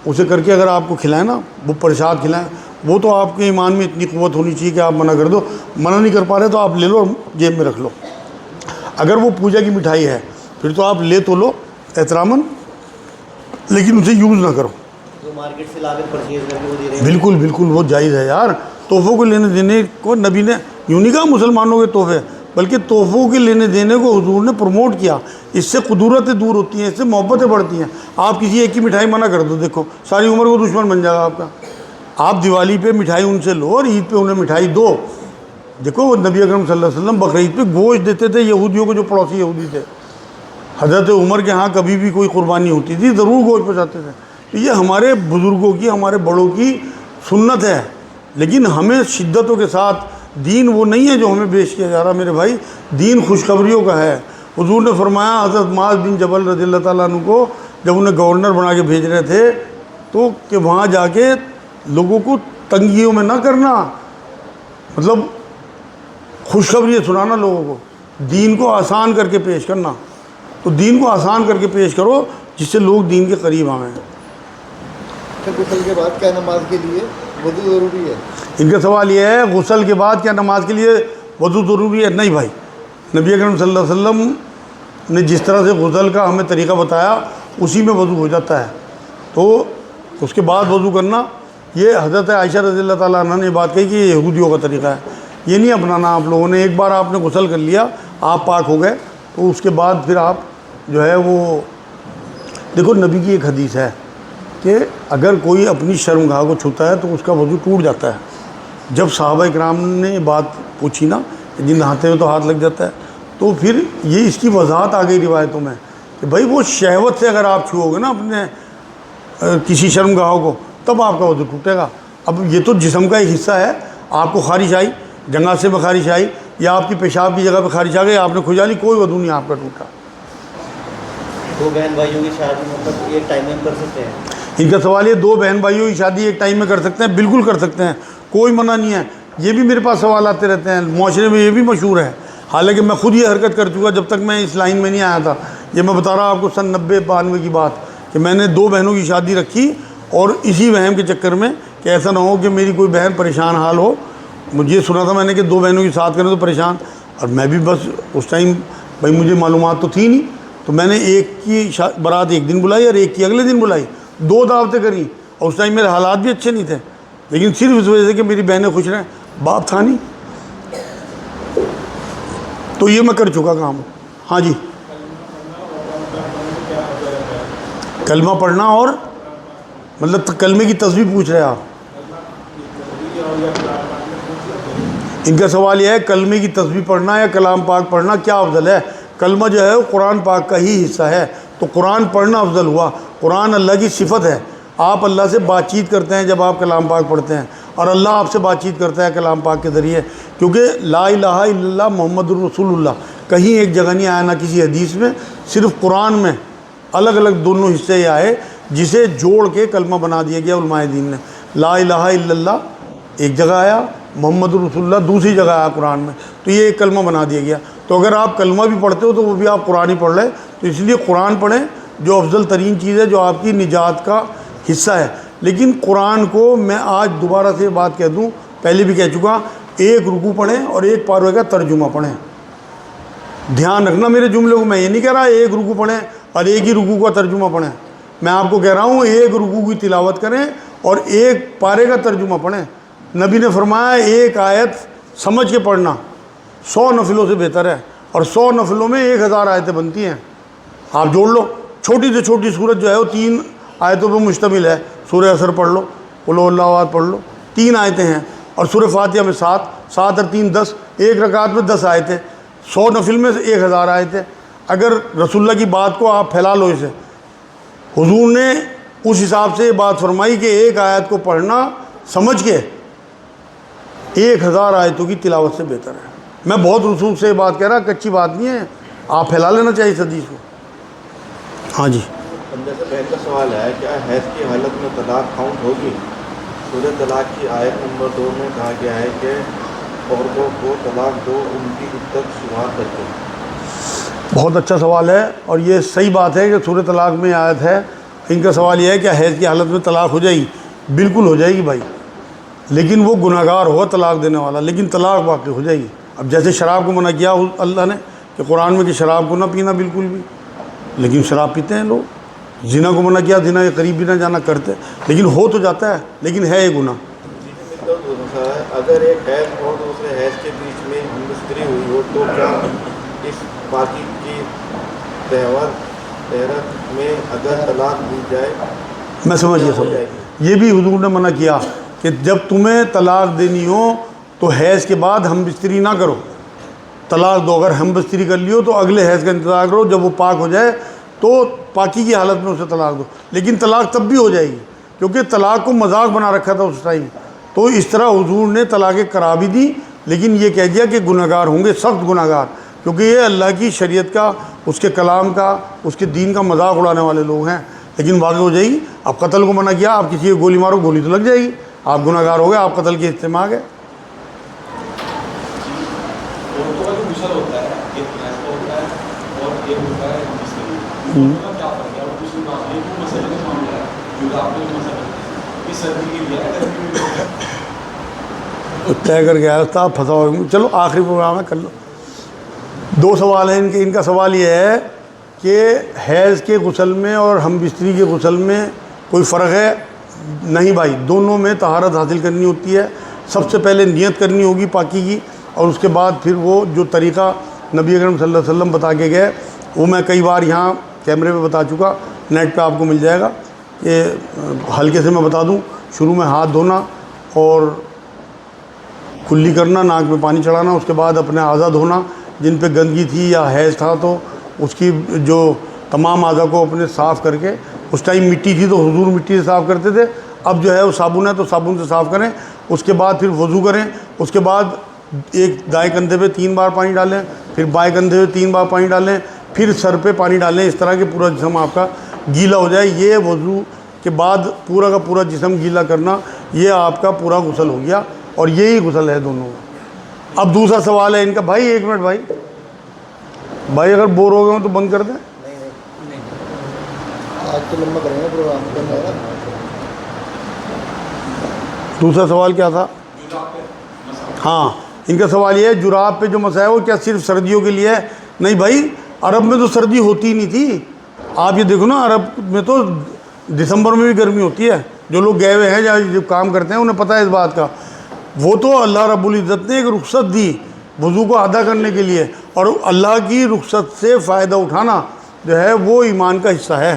اسے کر کے اگر آپ کو کھلائیں نا، وہ پرساد کھلائیں، وہ تو آپ کے ایمان میں اتنی قوت ہونی چاہیے کہ آپ منع کر دو. منع نہیں کر پا رہے تو آپ لے لو اور جیب میں رکھ لو. اگر وہ پوجا کی مٹھائی ہے پھر تو آپ لے تو لو احتراماً، لیکن اسے یوز نہ کرو. جو مارکیٹ سے لا کر پرچیز کر کے وہ دے رہے ہیں. بالکل بالکل وہ جائز ہے یار. تحفوں کو لینے دینے کو نبی نے یوں نہیں کہا مسلمانوں کے تحفے، بلکہ تحفوں کے لینے دینے کو حضور نے پروموٹ کیا. اس سے قدورتیں دور ہوتی ہیں، اس سے محبتیں بڑھتی ہیں. آپ کسی ایک کی مٹھائی منع کر دو، دیکھو ساری عمر کو دشمن بن جائے گا آپ کا. آپ دیوالی پہ مٹھائی ان سے لو اور عید پہ انہیں مٹھائی دو. دیکھو وہ نبی اکرم صلی اللہ علیہ وسلم بقرعید پہ گوشت دیتے تھے یہودیوں کو جو پڑوسی یہودی تھے. حضرت عمر کے ہاں کبھی بھی کوئی قربانی ہوتی تھی ضرور گوشت پہنچاتے تھے. تو یہ ہمارے بزرگوں کی، ہمارے بڑوں کی سنت ہے. لیکن ہمیں شدتوں کے ساتھ دین وہ نہیں ہے جو ہمیں پیش کیا جا رہا میرے بھائی. دین خوشخبریوں کا ہے. حضور نے فرمایا حضرت معاذ بن جبل رضی اللہ تعالیٰ عنہ کو جب انہیں گورنر بنا کے بھیج رہے تھے تو کہ وہاں جا کے لوگوں کو تنگیوں میں نہ کرنا، مطلب خوشخبری سنانا لوگوں کو، دین کو آسان کر کے پیش کرنا. تو دین کو آسان کر کے پیش کرو جس سے لوگ دین کے قریب آئیں. غسل کے بعد کیا نماز کے لیے وضو ضروری ہے؟ ان کا سوال یہ ہے غسل کے بعد کیا نماز کے لیے وضو ضروری ہے؟ نہیں بھائی، نبی اکرم صلی اللہ علیہ وسلم نے جس طرح سے غسل کا ہمیں طریقہ بتایا اسی میں وضو ہو جاتا ہے. تو اس کے بعد وضو کرنا، یہ حضرت عائشہ رضی اللہ تعالیٰ عنہ نے بات کہی کہ یہ یہودیوں کا طریقہ ہے. یہ نہیں اپنانا آپ لوگوں نے. ایک بار آپ نے غسل کر لیا، آپ پاک ہو گئے، تو اس کے بعد پھر آپ جو ہے وہ دیکھو نبی کی ایک حدیث ہے کہ اگر کوئی اپنی شرمگاہ کو چھوتا ہے تو اس کا وضو ٹوٹ جاتا ہے. جب صحابہ اکرام نے بات پوچھی نا کہ جن نہاتے ہوئے تو ہاتھ لگ جاتا ہے، تو پھر یہ اس کی وضاحت آ گئی روایتوں میں کہ بھائی وہ شہوت سے اگر آپ چھوؤ گے نا اپنے کسی شرمگاہوں کو تب آپ کا وضو ٹوٹے گا. اب یہ تو جسم کا ایک حصہ ہے. آپ کو خارش آئی، جنگات میں خارش آئی یا آپ کی پیشاب کی جگہ پہ خارش آ گئی، آپ نے کھجا لی، کوئی وضو نہیں آپ کا ٹوٹا. دو بہن بھائیوں کی شادی مطلب ایک ٹائم میں کر سکتے ہیں؟ ان کا سوال یہ دو بہن بھائیوں کی شادی ایک ٹائم میں کر سکتے ہیں؟ بالکل کر سکتے ہیں، کوئی منع نہیں ہے. یہ بھی میرے پاس سوال آتے رہتے ہیں، معاشرے میں یہ بھی مشہور ہے. حالانکہ میں خود یہ حرکت کر چکا جب تک میں اس لائن میں نہیں آیا تھا. یہ میں بتا رہا آپ کو سن 90-92 کی بات کہ میں نے دو بہنوں کی شادی رکھی، اور اسی وہم کے چکر میں کہ ایسا نہ ہو کہ میری کوئی بہن پریشان حال ہو. مجھے سنا تھا میں نے کہ دو بہنوں کی ساتھ کریں تو پریشان، اور میں بھی بس اس ٹائم بھائی مجھے معلومات تو تھی نہیں، تو میں نے ایک کی بارات ایک دن بلائی اور ایک کی اگلے دن بلائی، دو دعوتیں کریں. اور اس ٹائم میرے حالات بھی اچھے نہیں تھے، لیکن صرف اس وجہ سے کہ میری بہنیں خوش رہیں، باپ تھا نہیں. تو یہ میں کر چکا کام. ہاں جی، کلمہ پڑھنا اور مطلب کلمے کی تسبیح پوچھ رہے ہیں آپ. ان کا سوال یہ ہے کلمے کی تسبیح پڑھنا یا کلام پاک پڑھنا کیا افضل ہے؟ کلمہ جو ہے وہ قرآن پاک کا ہی حصہ ہے، تو قرآن پڑھنا افضل ہوا. قرآن اللہ کی صفت ہے. آپ اللہ سے بات چیت کرتے ہیں جب آپ کلام پاک پڑھتے ہیں، اور اللہ آپ سے بات چیت کرتا ہے کلام پاک کے ذریعے. کیونکہ لا الہ الا اللہ محمد الرسول اللہ کہیں ایک جگہ نہیں آیا، نہ کسی حدیث میں، صرف قرآن میں الگ الگ دونوں حصے یہ آئے جسے جوڑ کے کلمہ بنا دیا گیا علماء دین نے. لا الہ الا اللہ ایک جگہ آیا، محمد الرسول اللہ دوسری جگہ آیا قرآن میں، تو یہ ایک کلمہ بنا دیا گیا. تو اگر آپ کلمہ بھی پڑھتے ہو تو وہ بھی آپ قرآن ہی پڑھ لیں. تو اس لیے قرآن پڑھیں جو افضل ترین چیز ہے، جو آپ کی نجات کا حصہ ہے. لیکن قرآن کو میں آج دوبارہ سے بات کہہ دوں، پہلے بھی کہہ چکا، ایک رکوع پڑھیں اور ایک پارے کا ترجمہ پڑھیں. دھیان رکھنا میرے جملے کو، میں یہ نہیں کہہ رہا ایک رکوع پڑھیں اور ایک ہی رکوع کا ترجمہ پڑھیں. میں آپ کو کہہ رہا ہوں ایک رکوع کی تلاوت کریں اور ایک پارے کا ترجمہ پڑھیں. نبی نے فرمایا ایک آیت سمجھ کے پڑھنا 100 نفلوں سے بہتر ہے، اور 100 نفلوں میں 1000 آیتیں بنتی ہیں. آپ جوڑ لو، چھوٹی سے چھوٹی صورت جو ہے وہ 3 آیتوں پہ مشتمل ہے. سورہ عصر پڑھ لو، قل اللہ احد پڑھ لو، 3 آیتیں ہیں. اور سورہ فاتحہ میں 7 اور 3 10، ایک رکعت میں 10 آیتیں، 100 نفل میں سے 1000 آیتیں. اگر رسول اللہ کی بات کو آپ پھیلا لو اسے، حضور نے اس حساب سے یہ بات فرمائی کہ ایک آیت کو پڑھنا سمجھ کے 1000 آیتوں کی تلاوت سے بہتر ہے. میں بہت رسوخ سے یہ بات کہہ رہا، کچی بات نہیں ہے، آپ پھیلا لینا چاہیے اس حدیث کو. ہاں جی، جیسے بہن کا سوال ہے کیا حیض کی حالت میں طلاق کاؤنٹ ہوگی؟ سورہ طلاق کی آیت نمبر 2 میں کہا گیا ہے کہ عورتوں کو طلاق دو ان کی عدت شمار کر کے. بہت اچھا سوال ہے، اور یہ صحیح بات ہے کہ سورہ طلاق میں آیت ہے ان کا سوال یہ ہے کہ حیض کی حالت میں طلاق ہو جائے گی؟ بالکل ہو جائے گی بھائی، لیکن وہ گناہ گار ہوگا طلاق دینے والا، لیکن طلاق واقع ہو جائے گی۔ اب جیسے شراب کو منع کیا اللہ نے کہ قرآن میں کہ شراب کو نہ پینا بالکل بھی، لیکن شراب پیتے ہیں لوگ۔ زنا کو منع کیا، زنا کے قریب بھی نہ جانا کرتے، لیکن ہو تو جاتا ہے، لیکن ہے یہ گناہ۔ اگر ایک حیض اور دوسرے حیض کے بیچ میں مستری ہوئی ہو تو کیا اس پاکی کی تہرت میں اگر طلاق دی جائے میں سمجھ گیا، یہ بھی حضور نے منع کیا کہ جب تمہیں طلاق دینی ہو تو حیض کے بعد ہم بستری نہ کرو، طلاق دو، اگر ہم بستری کر لیو تو اگلے حیض کا انتظار کرو، جب وہ پاک ہو جائے تو پاکی کی حالت میں اسے طلاق دو۔ لیکن طلاق تب بھی ہو جائے گی کیونکہ طلاق کو مذاق بنا رکھا تھا اس ٹائم، تو اس طرح حضور نے طلاق کرا بھی دی، لیکن یہ کہہ دیا کہ گناہ گار ہوں گے، سخت گناہ گار، کیونکہ یہ اللہ کی شریعت کا، اس کے کلام کا، اس کے دین کا مذاق اڑانے والے لوگ ہیں۔ لیکن واقع ہو جائے گی۔ اب قتل کو منع کیا، آپ کسی کو گولی مارو، گولی تو لگ جائے گی، آپ گناہ گار ہو گئے، آپ قتل کے حصے میں آ گئے۔ عورتوں کا جو غسل ہوتا ہے، ایک بھینس کا ہوتا ہے اور ایک ہوتا ہے مستری، ان کا کیا فرق ہے؟ اور دوسری بات یہ کہ مسئلے کا معاملہ ہے، جو آپ نے مسئلہ ہے، اس سردی کے لیے ہے، گرمی میں بھی ہے۔ طے کر کے آیا تھا، آپ پھنسا ہو۔ چلو آخری پروگرام ہے، کر لو۔ دو سوال ہیں ان کا سوال یہ ہے کہ حیض کے غسل میں اور ہم بستری کے غسل میں کوئی فرق ہے؟ نہیں بھائی، دونوں میں طہارت حاصل کرنی ہوتی ہے۔ سب سے پہلے نیت کرنی ہوگی پاکی کی، اور اس کے بعد پھر وہ جو طریقہ نبی اکرم صلی اللہ علیہ وسلم بتا کے گئے وہ میں کئی بار یہاں کیمرے پہ بتا چکا، نیٹ پہ آپ کو مل جائے گا۔ کہ ہلکے سے میں بتا دوں، شروع میں ہاتھ دھونا اور کلی کرنا، ناک میں پانی چڑھانا، اس کے بعد اپنے اعضاء دھونا جن پہ گندگی تھی یا حیض تھا تو اس کی جو تمام اعضاء کو اپنے صاف کر کے، اس ٹائم مٹی تھی تو حضور مٹی سے صاف کرتے تھے، اب جو ہے وہ صابن ہے تو صابن سے صاف کریں۔ اس کے بعد پھر وضو کریں، اس کے بعد ایک دائیں کندھے پہ 3 بار پانی ڈالیں، پھر بائیں کندھے پہ 3 بار پانی ڈالیں، پھر سر پہ پانی ڈالیں، اس طرح کہ پورا جسم آپ کا گیلا ہو جائے۔ یہ وضو کے بعد پورا کا پورا جسم گیلا کرنا، یہ آپ کا پورا غسل ہو گیا، اور یہی غسل ہے دونوں کا۔ اب دوسرا سوال ہے ان کا، بھائی ایک منٹ بھائی اگر بور ہو گئے ہوں تو بند کر دیں۔ آج تو لمبا کریں گے پروگرام کرنا ہے نا۔ دوسرا سوال کیا تھا؟ ہاں، ان کا سوال یہ ہے جراب پہ جو مسا ہے وہ کیا صرف سردیوں کے لیے ہے؟ نہیں بھائی، عرب میں تو سردی ہوتی ہی نہیں تھی۔ آپ یہ دیکھو نا، عرب میں تو دسمبر میں بھی گرمی ہوتی ہے۔ جو لوگ گئے ہوئے ہیں یا جو کام کرتے ہیں انہیں پتہ ہے اس بات کا۔ وہ تو اللہ رب العزت نے ایک رخصت دی وضو کو ادا کرنے کے لیے، اور اللہ کی رخصت سے فائدہ اٹھانا جو ہے وہ ایمان کا حصہ ہے۔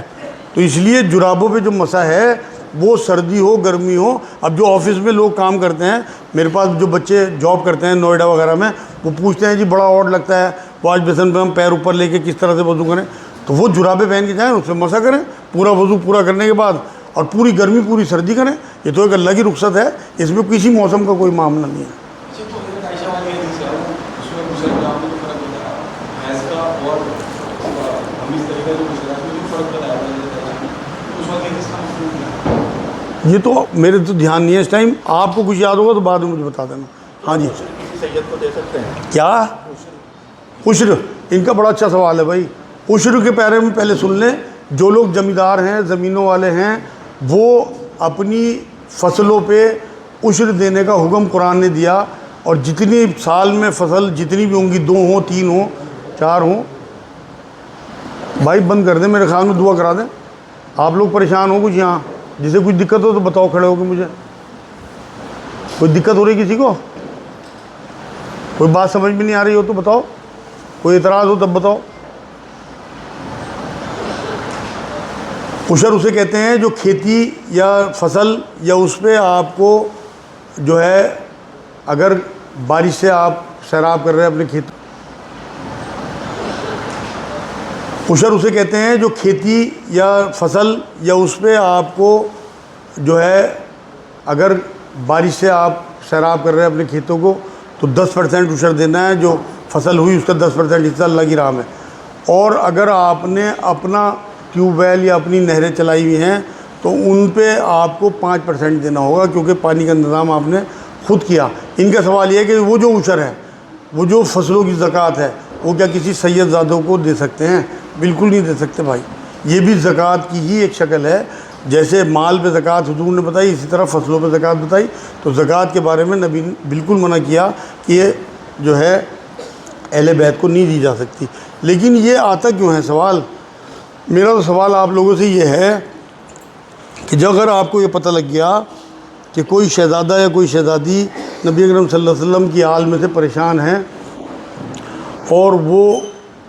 تو اس لیے جرابوں پہ جو مسا ہے وہ سردی ہو گرمی ہو۔ اب جو آفس میں لوگ کام کرتے ہیں، میرے پاس جو بچے جاب کرتے ہیں نوئیڈا وغیرہ میں، وہ پوچھتے ہیں جی بڑا آڈ لگتا ہے، واش بیسن پہ ہم پیر اوپر لے کے کس طرح سے وضو کریں؟ تو وہ جرابیں پہن کے جائیں، اس پہ مسا کریں پورا وضو پورا کرنے کے بعد، اور پوری گرمی پوری سردی کریں۔ یہ تو ایک اللہ کی رخصت ہے، اس میں کسی موسم کا کوئی معاملہ نہیں ہے۔ اچھا، تو حضرت عائشہ والی حدیث ہے، اس میں غسل جراب میں جو فرق ہوتا ہے، حیض کا اور ہم اس طریقے سے غسل میں جو فرق بتایا ہے حضرت عائشہ نے، اس وقت حدیث کا مفہوم کیا ہے؟ یہ تو میرے تو دھیان نہیں ہے اس ٹائم، آپ کو کچھ یاد ہوگا تو بعد میں مجھے بتا دینا۔ ہاں جی، کسی سید کو دے سکتے ہیں؟ کیا عشر؟ ان کا بڑا اچھا سوال ہے بھائی۔ عشر کے بارے میں پہلے سن لیں۔ جو لوگ زمیندار ہیں، زمینوں والے ہیں، وہ اپنی فصلوں پہ عشر دینے کا حکم قرآن نے دیا، اور جتنی سال میں فصل جتنی بھی ہوں گی، 2 ہوں 3 ہوں 4 ہوں، بھائی بند کر دیں، میرے خیال میں دعا کرا دیں۔ آپ لوگ پریشان ہو کچھ یہاں، جسے کچھ دقت ہو تو بتاؤ، کھڑے ہو کے مجھے۔ کوئی دقت ہو رہی کسی کو؟ کوئی بات سمجھ میں نہیں آ رہی ہو تو بتاؤ، کوئی اعتراض ہو تب بتاؤ۔ عشر اسے کہتے ہیں جو کھیتی یا فصل یا اس پہ آپ کو جو ہے اگر بارش سے آپ سیراب کر رہے ہیں اپنے کھیت، عشر اسے کہتے ہیں جو کھیتی یا فصل یا اس پہ آپ کو جو ہے اگر بارش سے آپ سیراب کر رہے ہیں اپنے کھیتوں کو تو 10% عشر دینا ہے، جو فصل ہوئی اس کا 10% حصہ اللہ کی راہ میں۔ اور اگر آپ نے اپنا ٹیوب ویل یا اپنی نہریں چلائی ہوئی ہیں تو ان پہ آپ کو 5% دینا ہوگا، کیونکہ پانی کا انتظام آپ نے خود کیا۔ ان کا سوال یہ ہے کہ وہ جو عشر ہے، وہ جو فصلوں کی زکوٰۃ ہے، وہ کیا کسی سید زادوں کو دے سکتے ہیں؟ بالکل نہیں دے سکتے بھائی، یہ بھی زکوٰۃ کی ہی ایک شکل ہے. جیسے مال پہ زکوٰۃ حضور نے بتائی، اسی طرح فصلوں پہ زکوٰۃ بتائی. تو زکوٰۃ کے بارے میں نبی نے بالکل منع کیا کہ یہ جو ہے اہل بیت کو نہیں دی جا سکتی. لیکن یہ آتا کیوں ہے سوال؟ میرا تو سوال آپ لوگوں سے یہ ہے کہ جب اگر آپ کو یہ پتہ لگ گیا کہ کوئی شہزادہ یا کوئی شہزادی نبی اکرم صلی اللہ علیہ وسلم کی آل میں سے پریشان ہیں اور وہ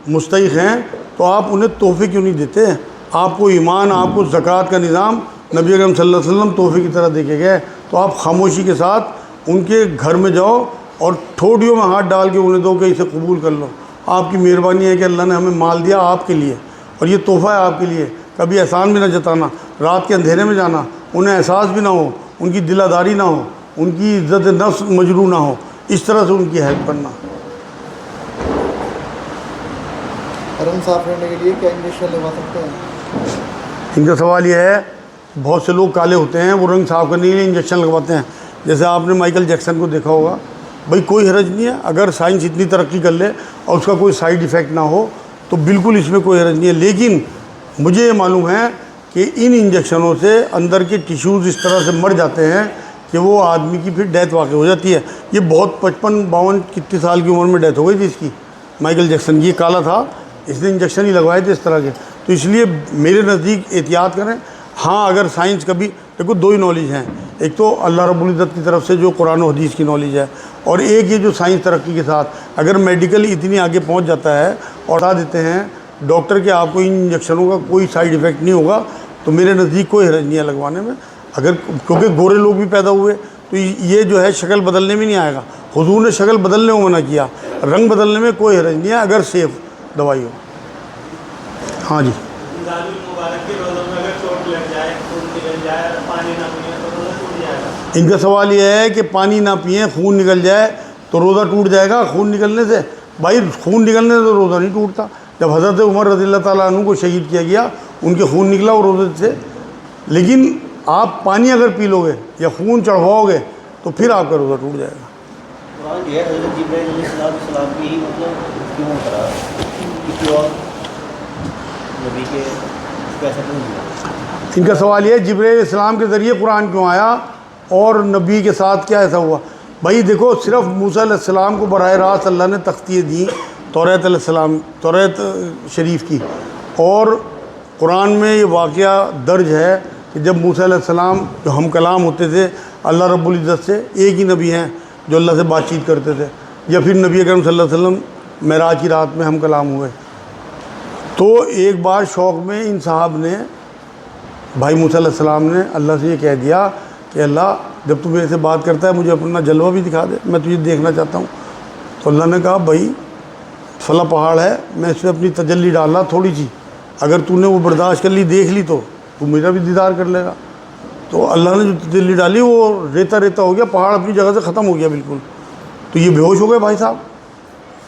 مستحق ہیں، تو آپ انہیں تحفے کیوں نہیں دیتے؟ آپ کو ایمان، آپ کو زکوٰۃ کا نظام نبی اکرم صلی اللہ علیہ وسلم تحفے کی طرح دے کے گئے. تو آپ خاموشی کے ساتھ ان کے گھر میں جاؤ اور ٹھوڑیوں میں ہاتھ ڈال کے انہیں دو کہ اسے قبول کر لو. آپ کی مہربانی ہے کہ اللہ نے ہمیں مال دیا آپ کے لیے، اور یہ تحفہ ہے آپ کے لیے. کبھی احسان بھی نہ جتانا، رات کے اندھیرے میں جانا، انہیں احساس بھی نہ ہو، ان کی دلاداری نہ ہو، ان کی عزت نفس مجروح نہ ہو، اس طرح سے ان کی ہیلپ کرنا. حرم صاف رہنے کے لیے کیا انجیکشن لگوا سکتے ہیں؟ ان کا سوال یہ ہے، بہت سے لوگ کالے ہوتے ہیں، وہ رنگ صاف کرنے کے لیے انجیکشن لگواتے ہیں. جیسے آپ نے مائیکل جیکسن کو دیکھا ہوگا. بھائی کوئی حرج نہیں ہے، اگر سائنس اتنی ترقی کر لے اور اس کا کوئی سائیڈ ایفیکٹ نہ ہو تو بالکل اس میں کوئی حرج نہیں ہے. لیکن مجھے یہ معلوم ہے کہ ان انجیکشنوں سے اندر کے ٹیشوز اس طرح سے مر جاتے ہیں کہ وہ آدمی کی پھر ڈیتھ واقع ہو جاتی ہے. یہ بہت 55 52 کتنی سال کی عمر میں ڈیتھ ہو گئی تھی اس کی، مائیکل جیکسن کی. یہ کالا تھا، اس نے انجیکشن ہی لگوائے تھے اس طرح کے. تو اس لیے میرے نزدیک احتیاط کریں. ہاں اگر سائنس کبھی دیکھو، دو ہی نالج ہیں، ایک تو اللہ رب العزت کی طرف سے جو قرآن و حدیث کی نالج ہے، اور ایک یہ جو سائنس ترقی کے ساتھ اگر میڈیکل اتنی آگے پہنچ جاتا ہے اور بتا دیتے ہیں ڈاکٹر کہ آپ کو ان انجیکشنوں کا کوئی سائیڈ ایفیکٹ نہیں ہوگا، تو میرے نزدیک کوئی حرج نہیں ہے لگوانے میں. اگر کیونکہ گورے لوگ بھی پیدا ہوئے تو یہ جو ہے شکل بدلنے میں نہیں آئے گا. حضور نے شکل بدلنے میں منع کیا، رنگ بدلنے میں کوئی حرج نہیں ہے اگر سیف دوائی ہو. ہاں جی. ان کا سوال یہ ہے کہ پانی نہ پئیں، خون نکل جائے تو روزہ ٹوٹ جائے گا. خون نکلنے سے، بھائی خون نکلنے سے تو روزہ نہیں ٹوٹتا. جب حضرت عمر رضی اللہ تعالیٰ عنہ کو شہید کیا گیا، ان کے خون نکلا وہ روزے سے. لیکن آپ پانی اگر پی لو گے یا خون چڑھواؤ گے تو پھر آپ کا روزہ ٹوٹ جائے گا. قرآن جو ہے حضرت جبرائیل علیہ السلام کی ہی مطلب کیوں کرا کسی اور نبی کے کیسا کیوں دیا؟ ان کا سوال یہ ہے جبرائیل علیہ السلام کے ذریعے قرآن کیوں آیا اور نبی کے ساتھ کیا ایسا ہوا؟ بھائی دیکھو، صرف موسیٰ علیہ السلام کو براہ راست اللہ نے تختیے دیں توریت علیہ السلام، توریت شریف کی. اور قرآن میں یہ واقعہ درج ہے کہ جب موسیٰ علیہ السلام جو ہم کلام ہوتے تھے اللہ رب العزت سے، ایک ہی نبی ہیں جو اللہ سے بات چیت کرتے تھے، یا پھر نبی اکرم صلی اللہ علیہ وسلم معراج کی رات میں ہم کلام ہوئے. تو ایک بار شوق میں ان صاحب نے، بھائی موسیٰ علیہ السلام نے اللہ سے یہ کہہ دیا کہ اللہ جب تو میرے سے بات کرتا ہے مجھے اپنا جلوہ بھی دکھا دے، میں تجھے دیکھنا چاہتا ہوں. تو اللہ نے کہا بھائی فلاں پہاڑ ہے، میں اس پہ اپنی تجلی ڈالنا تھوڑی سی، اگر تو نے وہ برداشت کر لی، دیکھ لی تو میرا بھی دیدار کر لے گا. تو اللہ نے جو تجلی ڈالی وہ ریتا ریتا ہو گیا، پہاڑ اپنی جگہ سے ختم ہو گیا بالکل. تو یہ بے ہوش ہو گئے بھائی صاحب.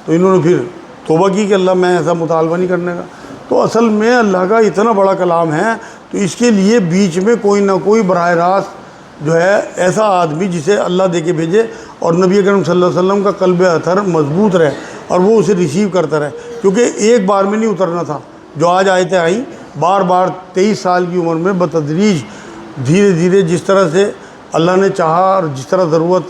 تو انہوں نے پھر توبہ کی کہ اللہ میں ایسا مطالبہ نہیں کرنے کا. تو اصل میں اللہ کا اتنا بڑا کلام ہے، تو اس کے لیے بیچ میں کوئی نہ کوئی براہ راست جو ہے ایسا آدمی جسے اللہ دے کے بھیجے اور نبی اکرم صلی اللہ علیہ وسلم کا قلب اطہر مضبوط رہے اور وہ اسے ریسیو کرتا رہے. کیونکہ ایک بار میں نہیں اترنا تھا. جو آج آیتیں آئیں بار بار 23 سال کی عمر میں بتدریج دھیرے دھیرے جس طرح سے اللہ نے چاہا اور جس طرح ضرورت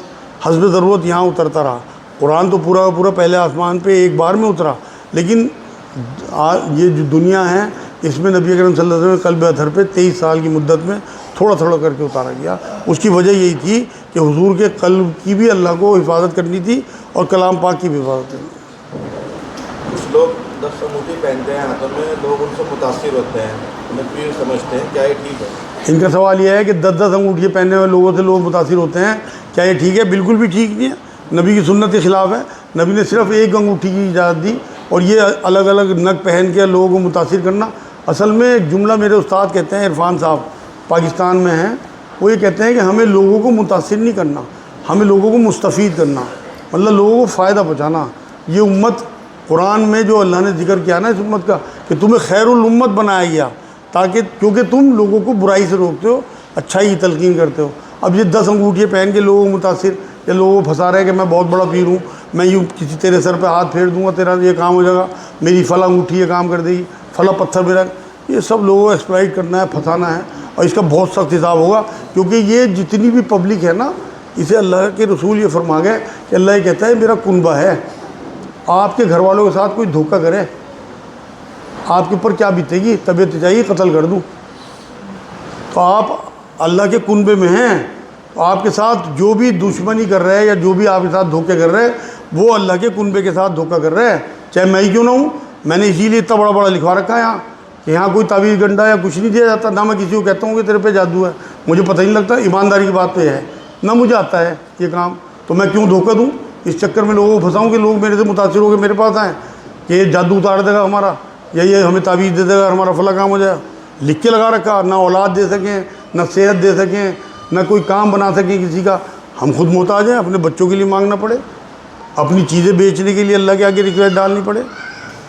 حسب ضرورت یہاں اترتا رہا. قرآن تو پورا کا پورا پہلے آسمان پہ ایک بار میں اترا، لیکن یہ جو دنیا ہے اس میں نبی اکرم صلی اللہ علیہ وسلم قلب اطہر پہ 23 سال کی مدت میں تھوڑا تھوڑا کر کے اتارا گیا. اس کی وجہ یہی تھی کہ حضور کے قلب کی بھی اللہ کو حفاظت کرنی تھی اور کلام پاک کی بھی حفاظت کرنی تھی. کچھ لوگ 10 انگوٹھی پہنتے ہیں ہاتھوں میں، لوگ ان سے متاثر ہوتے ہیں، انہیں پیر سمجھتے ہیں، کیا یہ ٹھیک ہے؟ ان کا سوال یہ ہے کہ 10 انگوٹھیاں پہننے والے لوگوں سے لوگ متاثر ہوتے ہیں، کیا یہ ٹھیک ہے؟ بالکل بھی ٹھیک نہیں ہے، نبی کی سنت کے خلاف ہے. نبی نے صرف ایک انگوٹھی کی اجازت دی، اور یہ الگ الگ نگ پہن کے لوگوں کو متاثر کرنا. اصل میں ایک جملہ میرے استاد کہتے ہیں، عرفان صاحب پاکستان میں ہیں، وہ یہ کہتے ہیں کہ ہمیں لوگوں کو متاثر نہیں کرنا، ہمیں لوگوں کو مستفید کرنا، مطلب لوگوں کو فائدہ پہنچانا. یہ امت قرآن میں جو اللہ نے ذکر کیا نا اس امت کا کہ تمہیں خیر الامت بنایا گیا، تاکہ کیونکہ تم لوگوں کو برائی سے روکتے ہو، اچھائی کی تلقین کرتے ہو. اب یہ 10 انگوٹھیاں پہن کے لوگوں کو متاثر یا لوگوں کو پھنسا رہے ہیں کہ میں بہت بڑا پیر ہوں، میں یوں کسی تیرے سر پہ ہاتھ پھیر دوں گا، تیرا یہ کام ہو جائے گا، میری فلاں انگوٹھی یہ کام کر دے گی، فلاں پتھر پہ رکھ. یہ سب لوگوں کو ایکسپلائٹ کرنا ہے, پھنسانا ہے, اور اس کا بہت سخت حساب ہوگا, کیونکہ یہ جتنی بھی پبلک ہے نا, اسے اللہ کے رسول یہ فرما گئے کہ اللہ یہ کہتا ہے میرا کنبہ ہے. آپ کے گھر والوں کے ساتھ کوئی دھوکہ کرے, آپ کے اوپر کیا بیتے گی؟ طبیعت چاہیے قتل کر دوں. تو آپ اللہ کے کنبے میں ہیں, آپ کے ساتھ جو بھی دشمنی کر رہے ہیں یا جو بھی آپ کے ساتھ دھوکے کر رہے ہیں, وہ اللہ کے کنبے کے ساتھ دھوکہ کر رہے ہیں, چاہے میں ہی کیوں نہ ہوں. میں نے اسی لیے اتنا بڑا بڑا لکھوا رکھا ہے یہاں کہ یہاں کوئی تعویذ گنڈا یا کچھ نہیں دیا جاتا. نہ میں کسی کو کہتا ہوں کہ تیرے پہ جادو ہے, مجھے پتہ ہی نہیں لگتا, ایمانداری کی بات پہ ہے, نہ مجھے آتا ہے یہ کام, تو میں کیوں دھوکہ دوں؟ اس چکر میں لوگوں کو پھنساؤں کہ لوگ میرے سے متاثر ہو کے میرے پاس آئیں کہ یہ جادو اتار دے گا ہمارا, یا یہ ہمیں تعویذ دے دے گا, ہمارا فلاں کام ہو جائے. لکھ کے لگا رکھا, نہ اولاد دے سکیں, نہ صحت دے سکیں, نہ کوئی کام بنا سکیں کسی کا. ہم خود محتاج ہیں, اپنے بچوں کے لیے مانگنا پڑے, اپنی چیزیں بیچنے کے لیے اللہ کے آگے ریکویسٹ ڈالنی پڑے.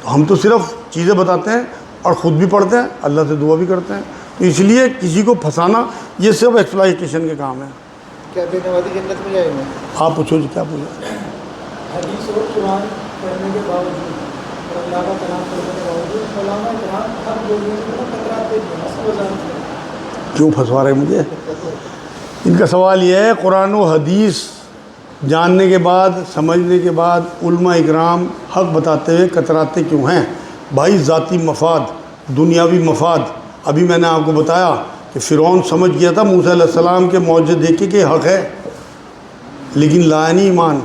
تو ہم تو صرف چیزیں بتاتے ہیں اور خود بھی پڑھتے ہیں, اللہ سے دعا بھی کرتے ہیں. تو اس لیے کسی کو پھنسانا یہ سب ایکسپلائٹیشن کے کام ہے. کیا بے نمازی جنت میں جائیں گے؟ آپ پوچھو جی, کیا پوچھو؟ حدیث اور قرآن پڑھنے کے باوجود اور اللہ کا کلام پڑھنے کے باوجود علماء کرام ہر بولنے میں کتراتے ہیں. کیوں پھنسوا رہے ہیں مجھے؟ ان کا سوال یہ ہے, قرآن و حدیث جاننے کے بعد, سمجھنے کے بعد علماء اکرام حق بتاتے ہوئے کتراتے کیوں ہیں؟ بھائی ذاتی مفاد, دنیاوی مفاد. ابھی میں نے آپ کو بتایا کہ فرعون سمجھ گیا تھا موسیٰ علیہ السلام کے معجزے دیکھ کے کہ حق ہے, لیکن لایا نہیں ایمان,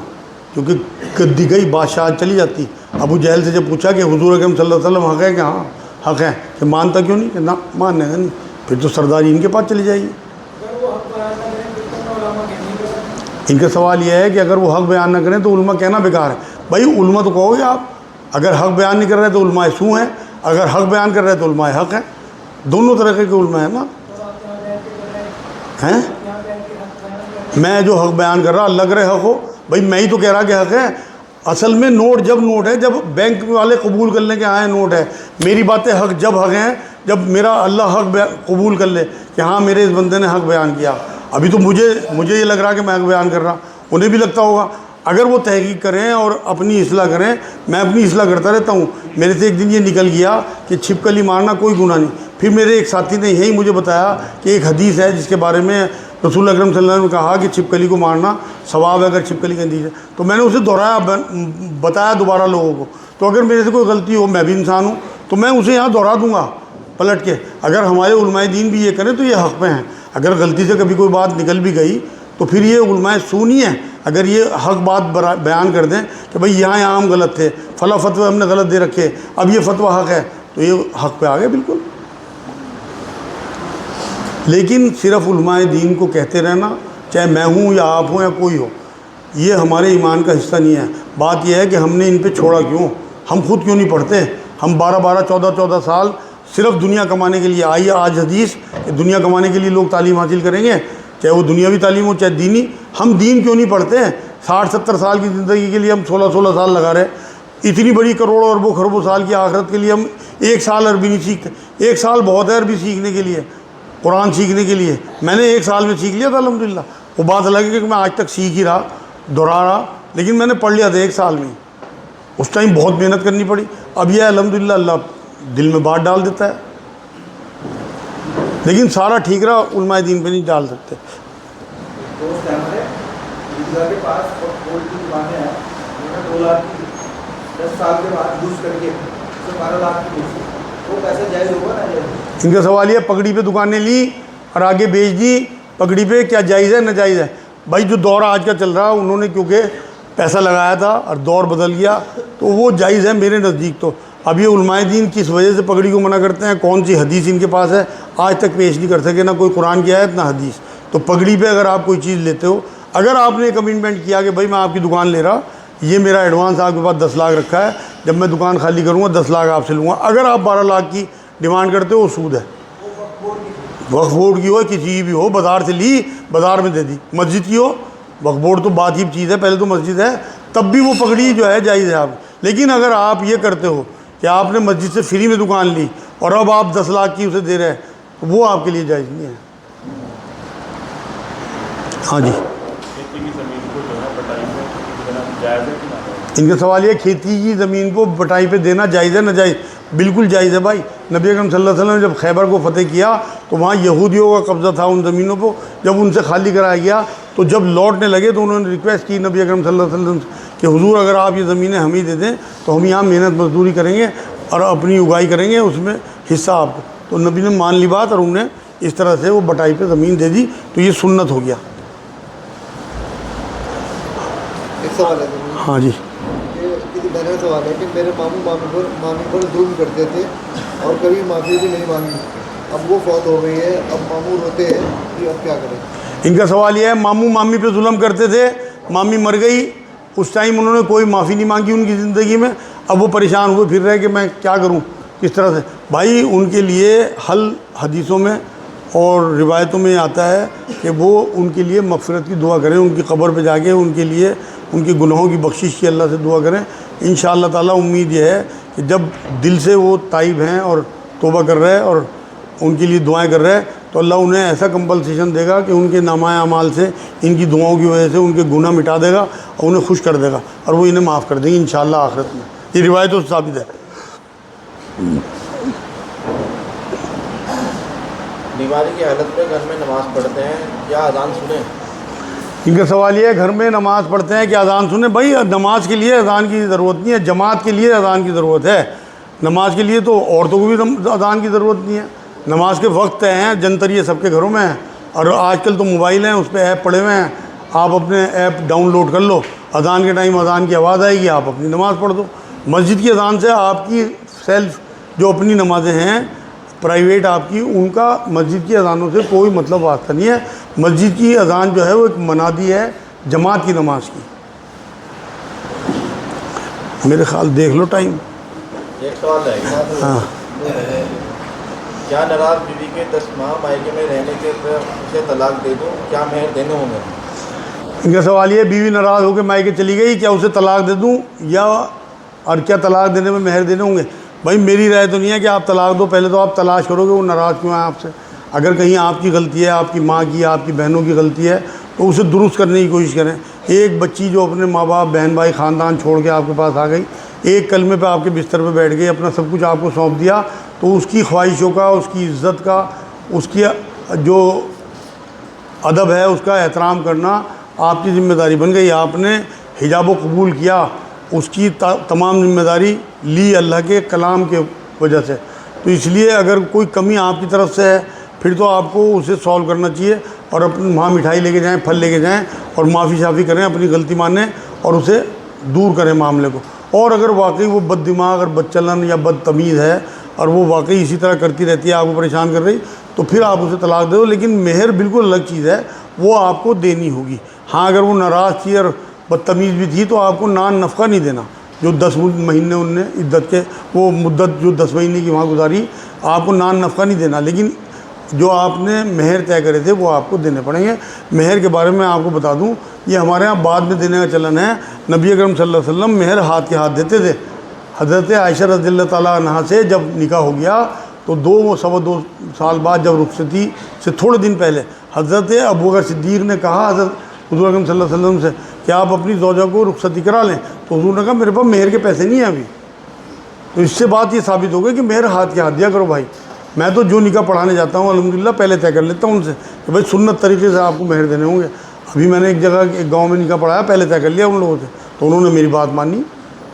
کیونکہ دیگئی بادشاہ چلی جاتی. ابو جہل سے جب پوچھا کہ حضور اکرم صلی اللہ علیہ وسلم حق ہے, کہ ہاں حق ہے, کہ مانتا کیوں نہیں؟ کہ نہ ماننے گا نہیں, پھر تو سرداری ان کے پاس چلی جائے گی. ان کا سوال یہ ہے کہ اگر وہ حق بیان نہ کریں تو علماء کہنا بیکار ہے. بھائی علماء تو کہو گے آپ, اگر حق بیان نہیں کر رہے تو علماء سو ہیں, اگر حق بیان کر رہے تو علماء حق ہیں. دونوں طریقے کے علماء ہیں نا. ہیں میں جو حق بیان کر رہا اللہ کرے حق ہو, بھائی میں ہی تو کہہ رہا کہ حق ہے. اصل میں نوٹ جب نوٹ ہے, جب بینک والے قبول کر لیں کہ ہاں نوٹ ہے, میری باتیں حق جب حق ہیں جب میرا اللہ حق قبول کر لے کہ ہاں میرے اس بندے نے حق بیان کیا. ابھی تو مجھے یہ لگ رہا کہ میں حق بیان کر رہا, انہیں بھی لگتا ہوگا. اگر وہ تحقیق کریں اور اپنی اصلاح کریں, میں اپنی اصلاح کرتا رہتا ہوں. میرے سے ایک دن یہ نکل گیا کہ چھپکلی مارنا کوئی گناہ نہیں. پھر میرے ایک ساتھی نے یہی مجھے بتایا کہ ایک حدیث ہے جس کے بارے میں رسول اکرم صلی اللہ علیہ وسلم نے کہا کہ چھپکلی کو مارنا ثواب ہے اگر چھپکلی گندی ہے. تو میں نے اسے دہرایا, بتایا دوبارہ لوگوں کو. تو اگر میرے سے کوئی غلطی ہو, میں بھی انسان ہوں, تو میں اسے یہاں دہرا دوں گا پلٹ کے. اگر ہمارے علماء دین بھی یہ کریں تو یہ حق پہ ہیں. اگر غلطی سے کبھی کوئی بات نکل بھی گئی تو پھر یہ علماء سو نہیں ہے. اگر یہ حق بات بیان کر دیں کہ بھئی یہاں ہم غلط تھے, فلاں فتوے ہم نے غلط دے رکھے, اب یہ فتویٰ حق ہے, تو یہ حق پہ آ گئے بالکل. لیکن صرف علماء دین کو کہتے رہنا, چاہے میں ہوں یا آپ ہوں یا کوئی ہو, یہ ہمارے ایمان کا حصہ نہیں ہے. بات یہ ہے کہ ہم نے ان پہ چھوڑا کیوں, ہم خود کیوں نہیں پڑھتے. ہم 12 14 سال صرف دنیا کمانے کے لیے. آئیے آج حدیث کہ دنیا کمانے کے لیے لوگ تعلیم حاصل کریں گے, چاہے وہ دنیاوی تعلیم ہو چاہے دینی. ہم دین کیوں نہیں پڑھتے ہیں؟ 60-70 سال کی زندگی کے لیے ہم 16 سال لگا رہے. اتنی بڑی کروڑوں اربوں خربوں سال کی آخرت کے لیے ہم 1 سال عربی نہیں سیکھتے. 1 سال بہت ہے عربی سیکھنے کے لیے, قرآن سیکھنے کے لیے. میں نے 1 سال میں سیکھ لیا تھا الحمدللہ. وہ بات الگ ہے کہ میں آج تک سیکھ ہی رہا, دہرا رہا, لیکن میں نے پڑھ لیا تھا 1 سال میں. اس ٹائم بہت محنت کرنی پڑی. اب یہ الحمدللہ اللہ دل میں بات ڈال دیتا ہے, لیکن سارا ٹھیک رہا علماء دین پہ نہیں ڈال سکتے. دوست ہے ہمارے عیدگاہ کے پاس گولڈ کی دکانیں ہیں, 2 لاکھ کی 10 سال کے بعد یوز کر کے 12 لاکھ کی بیچی, وہ پیسہ جائز ہوگا نا جائز؟ ان کا سوال یہ, پگڑی پہ دکانیں لی اور آگے بیچ دی, پگڑی پہ کیا جائز ہے ناجائز ہے؟ بھائی جو دور آج کا چل رہا, انہوں نے کیونکہ پیسہ لگایا تھا اور دور بدل گیا, تو وہ جائز ہے میرے نزدیک. تو اب یہ علماء دین کس وجہ سے پگڑی کو منع کرتے ہیں, کون سی حدیث ان کے پاس ہے, آج تک پیش نہیں کر سکے, نہ کوئی قرآن کی آیت نہ حدیث. تو پگڑی پہ اگر آپ کوئی چیز لیتے ہو, اگر آپ نے کمٹمنٹ کیا کہ بھائی میں آپ کی دکان لے رہا, یہ میرا ایڈوانس آپ کے پاس 10 لاکھ رکھا ہے, جب میں دکان خالی کروں گا 10 لاکھ آپ سے لوں گا, اگر آپ 12 لاکھ کی ڈیمانڈ کرتے ہو وہ سود ہے. وقف بورڈ کی ہو, کسی کی بھی ہو, بازار سے لی بازار میں دے دی. مسجد کی ہو, وقف بورڈ تو بات ہی چیز ہے, پہلے تو مسجد ہے, تب بھی وہ پگڑی جو ہے جائز ہے آپ. لیکن اگر آپ یہ کرتے ہو کہ آپ نے مسجد سے فری میں دکان لی اور اب آپ 10 لاکھ کی اسے دے رہے ہیں, تو وہ آپ کے لیے جائز نہیں ہے. ہاں جی, کھیتی کی زمین کو جو ہے بٹائی میں دینا جائز ہے کہ ناجائز؟ ان کا سوال یہ, کھیتی کی زمین کو بٹائی پہ دینا جائز ہے ناجائز؟ بالکل جائز ہے بھائی. نبی اکرم صلی اللہ علیہ وسلم نے جب خیبر کو فتح کیا تو وہاں یہودیوں کا قبضہ تھا ان زمینوں کو. جب ان سے خالی کرایا گیا تو جب لوٹنے لگے تو انہوں نے ریکویسٹ کی نبی اکرم صلی اللہ علیہ وسلم کہ حضور اگر آپ یہ زمینیں ہمیں دے دیں تو ہم یہاں محنت مزدوری کریں گے اور اپنی اگائی کریں گے, اس میں حصہ آپ کو. تو نبی نے مان لی بات اور انہیں اس طرح سے وہ بٹائی پہ زمین دے دی. تو یہ سنت ہو گیا. ایک سوال ہے ہاں جی. کسی میرا سوال ہے کہ میرے مامی پر ظلم کرتے تھے اور کبھی معافی بھی نہیں مانگی. اب وہ فوت ہو گئی ہے, اب ماموں روتے ہیں کہ اب کیا کریں. ان کا سوال یہ ہے ماموں مامی پہ ظلم کرتے تھے, مامی مر گئی, اس ٹائم انہوں نے کوئی معافی نہیں مانگی ان کی زندگی میں, اب وہ پریشان ہوئے پھر رہے کہ میں کیا کروں کس طرح سے. بھائی ان کے لیے حل حدیثوں میں اور روایتوں میں آتا ہے کہ وہ ان کے لیے مغفرت کی دعا کریں, ان کی قبر پہ جا کے ان کے لیے ان کے گناہوں کی بخشش کی اللہ سے دعا کریں. انشاءاللہ تعالیٰ امید یہ ہے کہ جب دل سے وہ تائب ہیں اور توبہ کر رہے اور ان کے لیے دعائیں کر رہے تو اللہ انہیں ایسا کمپنسیشن دے گا کہ ان کے نامہ اعمال سے ان کی دعاؤں کی وجہ سے ان کے گناہ مٹا دے گا اور انہیں خوش کر دے گا اور وہ انہیں معاف کر دیں گے انشاءاللہ آخرت میں. یہ روایتوں سے ثابت ہے. بیماری کی حالت میں گھر میں نماز پڑھتے ہیں, کیا اذان سنیں؟ ان کا سوال یہ ہے گھر میں نماز پڑھتے ہیں کہ اذان سنیں. بھائی نماز کے لیے اذان کی ضرورت نہیں ہے, جماعت کے لیے اذان کی ضرورت ہے. نماز کے لیے تو عورتوں کو بھی اذان کی ضرورت نہیں ہے. نماز کے وقت طے ہیں, جنتر یہ سب کے گھروں میں ہیں, اور آج کل تو موبائل ہیں اس پہ ایپ پڑے ہوئے ہیں, آپ اپنے ایپ ڈاؤن لوڈ کر لو, اذان کے ٹائم اذان کی آواز آئے گی, آپ اپنی نماز پڑھ دو. مسجد کی اذان سے آپ کی سیلف جو اپنی نمازیں ہیں پرائیویٹ آپ کی, ان کا مسجد کی اذانوں سے کوئی مطلب واسطہ نہیں ہے. مسجد کی اذان جو ہے وہ ایک منادی ہے جماعت کی نماز کی. میرے خیال دیکھ لو ٹائم. ایک سوال ہے, ہاں کیا ناراض بیوی کے 10 ماہ مائکے میں رہنے کے اسے طلاق دے دوں, کیا مہر دینے ہوں گے؟ ان کا سوال یہ بیوی ناراض ہو کے مائکے چلی گئی, کیا اسے طلاق دے دوں یا اور کیا طلاق دینے میں مہر دینے ہوں گے؟ بھائی میری رائے تو نہیں ہے کہ آپ طلاق دو, پہلے تو آپ تلاش کرو گے وہ ناراض کیوں ہیں آپ سے. اگر کہیں آپ کی غلطی ہے, آپ کی ماں کی, آپ کی بہنوں کی غلطی ہے تو اسے درست کرنے کی کوشش کریں. ایک بچی جو اپنے ماں باپ بہن بھائی خاندان چھوڑ کے آپ کے پاس آ گئی, ایک کلمے پہ آپ کے بستر پہ بیٹھ گئی, اپنا سب کچھ آپ کو سونپ دیا, تو اس کی خواہشوں کا, اس کی عزت کا, اس کی جو ادب ہے اس کا احترام کرنا آپ کی ذمہ داری بن گئی. آپ نے حجاب و قبول کیا, اس کی تمام ذمہ داری لی اللہ کے کلام کے وجہ سے. تو اس لیے اگر کوئی کمی آپ کی طرف سے ہے پھر تو آپ کو اسے سولو کرنا چاہیے اور اپنی وہاں مٹھائی لے کے جائیں, پھل لے کے جائیں اور معافی شافی کریں, اپنی غلطی مانیں اور اسے دور کریں معاملے کو. اور اگر واقعی وہ بد دماغ اور بد چلن یا بد تمیز ہے اور وہ واقعی اسی طرح کرتی رہتی ہے, آپ کو پریشان کر رہی, تو پھر آپ اسے طلاق دے دو. لیکن مہر بالکل الگ چیز ہے, وہ آپ کو دینی ہوگی. ہاں اگر وہ ناراض تھی اور بدتمیز بھی تھی تو آپ کو نان نفقہ نہیں دینا. جو 10 مہینے ان نے عدت کے وہ مدت جو 10 مہینے کی وہاں گزاری, آپ کو نان نفقہ نہیں دینا. لیکن جو آپ نے مہر طے کرے تھے وہ آپ کو دینے پڑیں گے. مہر کے بارے میں آپ کو بتا دوں, یہ ہمارے ہاں بعد میں دینے کا چلن ہے. نبی اکرم صلی اللہ علیہ وسلم مہر ہاتھ کے ہاتھ دیتے تھے. حضرت عائشہ رضی اللہ تعالیٰ عنہا سے جب نکاح ہو گیا تو 2 سال بعد جب رخصتی سے تھوڑے دن پہلے حضرت ابوبکر صدیق نے کہا حضرت حضور اکرم صلی اللہ علیہ وسلم سے کہ آپ اپنی زوجہ کو رخصتی کرا لیں. تو حضور نے کہا میرے پاس مہر کے پیسے نہیں ہیں ابھی. تو اس سے بات یہ ثابت ہو گئی کہ مہر ہاتھ کے ہاتھ دیا کرو بھائی. میں تو جو نکاح پڑھانے جاتا ہوں الحمدللہ پہلے طے کر لیتا ہوں ان سے کہ بھائی سنت طریقے سے آپ کو مہر دینے ہوں گے. ابھی میں نے ایک جگہ ایک گاؤں میں نکاح پڑھایا, پہلے طے کر لیا ان لوگوں سے, تو انہوں نے میری بات مانی.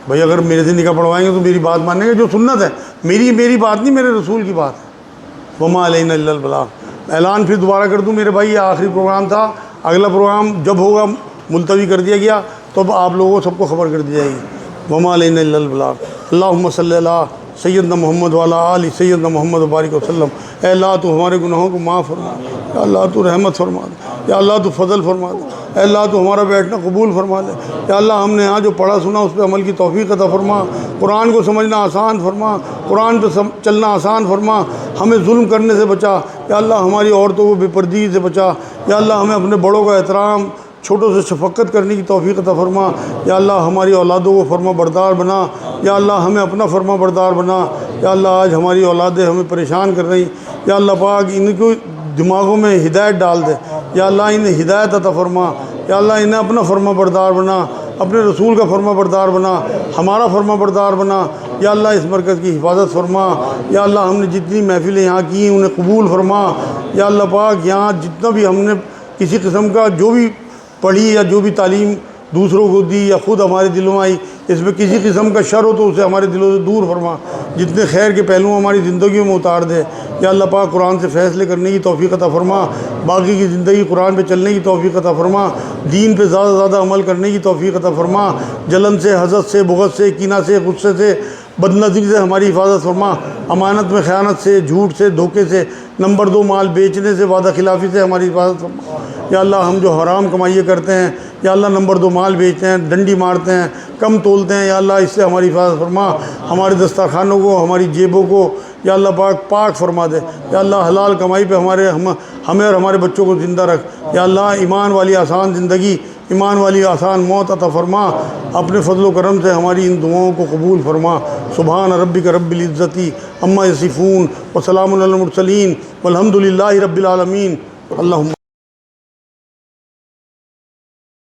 بھائی اگر میرے سے نکاح پڑھوائیں گے تو میری بات مانیں گے, جو سنت ہے میری بات نہیں, میرے رسول کی بات ہے. وما علینا الا البلاغ. اعلان پھر دوبارہ کر دوں میرے بھائی, یہ آخری پروگرام تھا. اگلا پروگرام جب ہوگا ملتوی کر دیا گیا تو اب آپ لوگوں کو سب کو خبر کر دی جائے گی. وما علینا الا البلاغ. اللہم صلی علی سیدنا محمد وعلی آل سیدنا محمد وبارک وسلم. اے اللہ تو ہمارے گناہوں کو معاف فرما دے, یا اللہ تو رحمت فرما دے, یا اللہ تو فضل فرما دے, اے اللہ تو ہمارا بیٹھنا قبول فرما دے, یا اللہ ہم نے یہاں جو پڑھا سنا اس پہ عمل کی توفیق عطا فرما, قرآن کو سمجھنا آسان فرما, قرآن پہ چلنا آسان فرما, ہمیں ظلم کرنے سے بچا, یا اللہ ہماری عورتوں کو بے پردگی سے بچا, یا اللہ ہمیں اپنے بڑوں کا احترام چھوٹوں سے شفقت کرنے کی توفیق عطا فرما, یا اللہ ہماری اولادوں کو فرما بردار بنا, یا اللہ ہمیں اپنا فرما بردار بنا, یا اللہ آج ہماری اولادیں ہمیں پریشان کر رہی, یا اللہ پاک ان کو دماغوں میں ہدایت ڈال دے, یا اللہ انہیں ہدایت عطا فرما, یا اللہ انہیں اپنا فرما بردار بنا, اپنے رسول کا فرما بردار بنا, ہمارا فرما بردار بنا, یا اللہ اس مرکز کی حفاظت فرما، یا اللہ ہم نے جتنی محفلیں یہاں کی ہیں انہیں قبول فرما، یا اللہ پاک یہاں جتنا بھی ہم نے کسی قسم کا جو بھی پڑھی یا جو بھی تعلیم دوسروں کو دی یا خود ہمارے دلوں میں آئی، اس میں کسی قسم کا شر ہو تو اسے ہمارے دلوں سے دور فرما، جتنے خیر کے پہلو ہماری زندگیوں میں اتار دے، یا اللہ پاک قرآن سے فیصلے کرنے کی توفیق عطا فرما، باقی کی زندگی قرآن پہ چلنے کی توفیق عطا فرما، دین پہ زیادہ سے زیادہ عمل کرنے کی توفیق عطا فرما، جلن سے، حسد سے، بغض سے، کینہ سے، غصے سے، بد نظری سے ہماری حفاظت فرما، امانت میں خیانت سے، جھوٹ سے، دھوکے سے، نمبر 2 مال بیچنے سے، وعدہ خلافی سے ہماری حفاظت فرما، یا اللہ ہم جو حرام کمائیے کرتے ہیں، یا اللہ نمبر 2 مال بیچتے ہیں، ڈنڈی مارتے ہیں، کم تولتے ہیں، یا اللہ اس سے ہماری حفاظت فرما، ہمارے دسترخوانوں کو، ہماری جیبوں کو یا اللہ پاک فرما دے، یا اللہ حلال کمائی پہ ہمیں اور ہمارے بچوں کو زندہ رکھ، یا اللہ ایمان والی آسان زندگی، ایمان والی آسان موت عطا فرما، اپنے فضل و کرم سے ہماری ان دعاؤں کو قبول فرما۔ سبحان ربک رب العزت عما یصفون وسلام علی المرسلین والحمد للہ رب العالمین۔ اللہم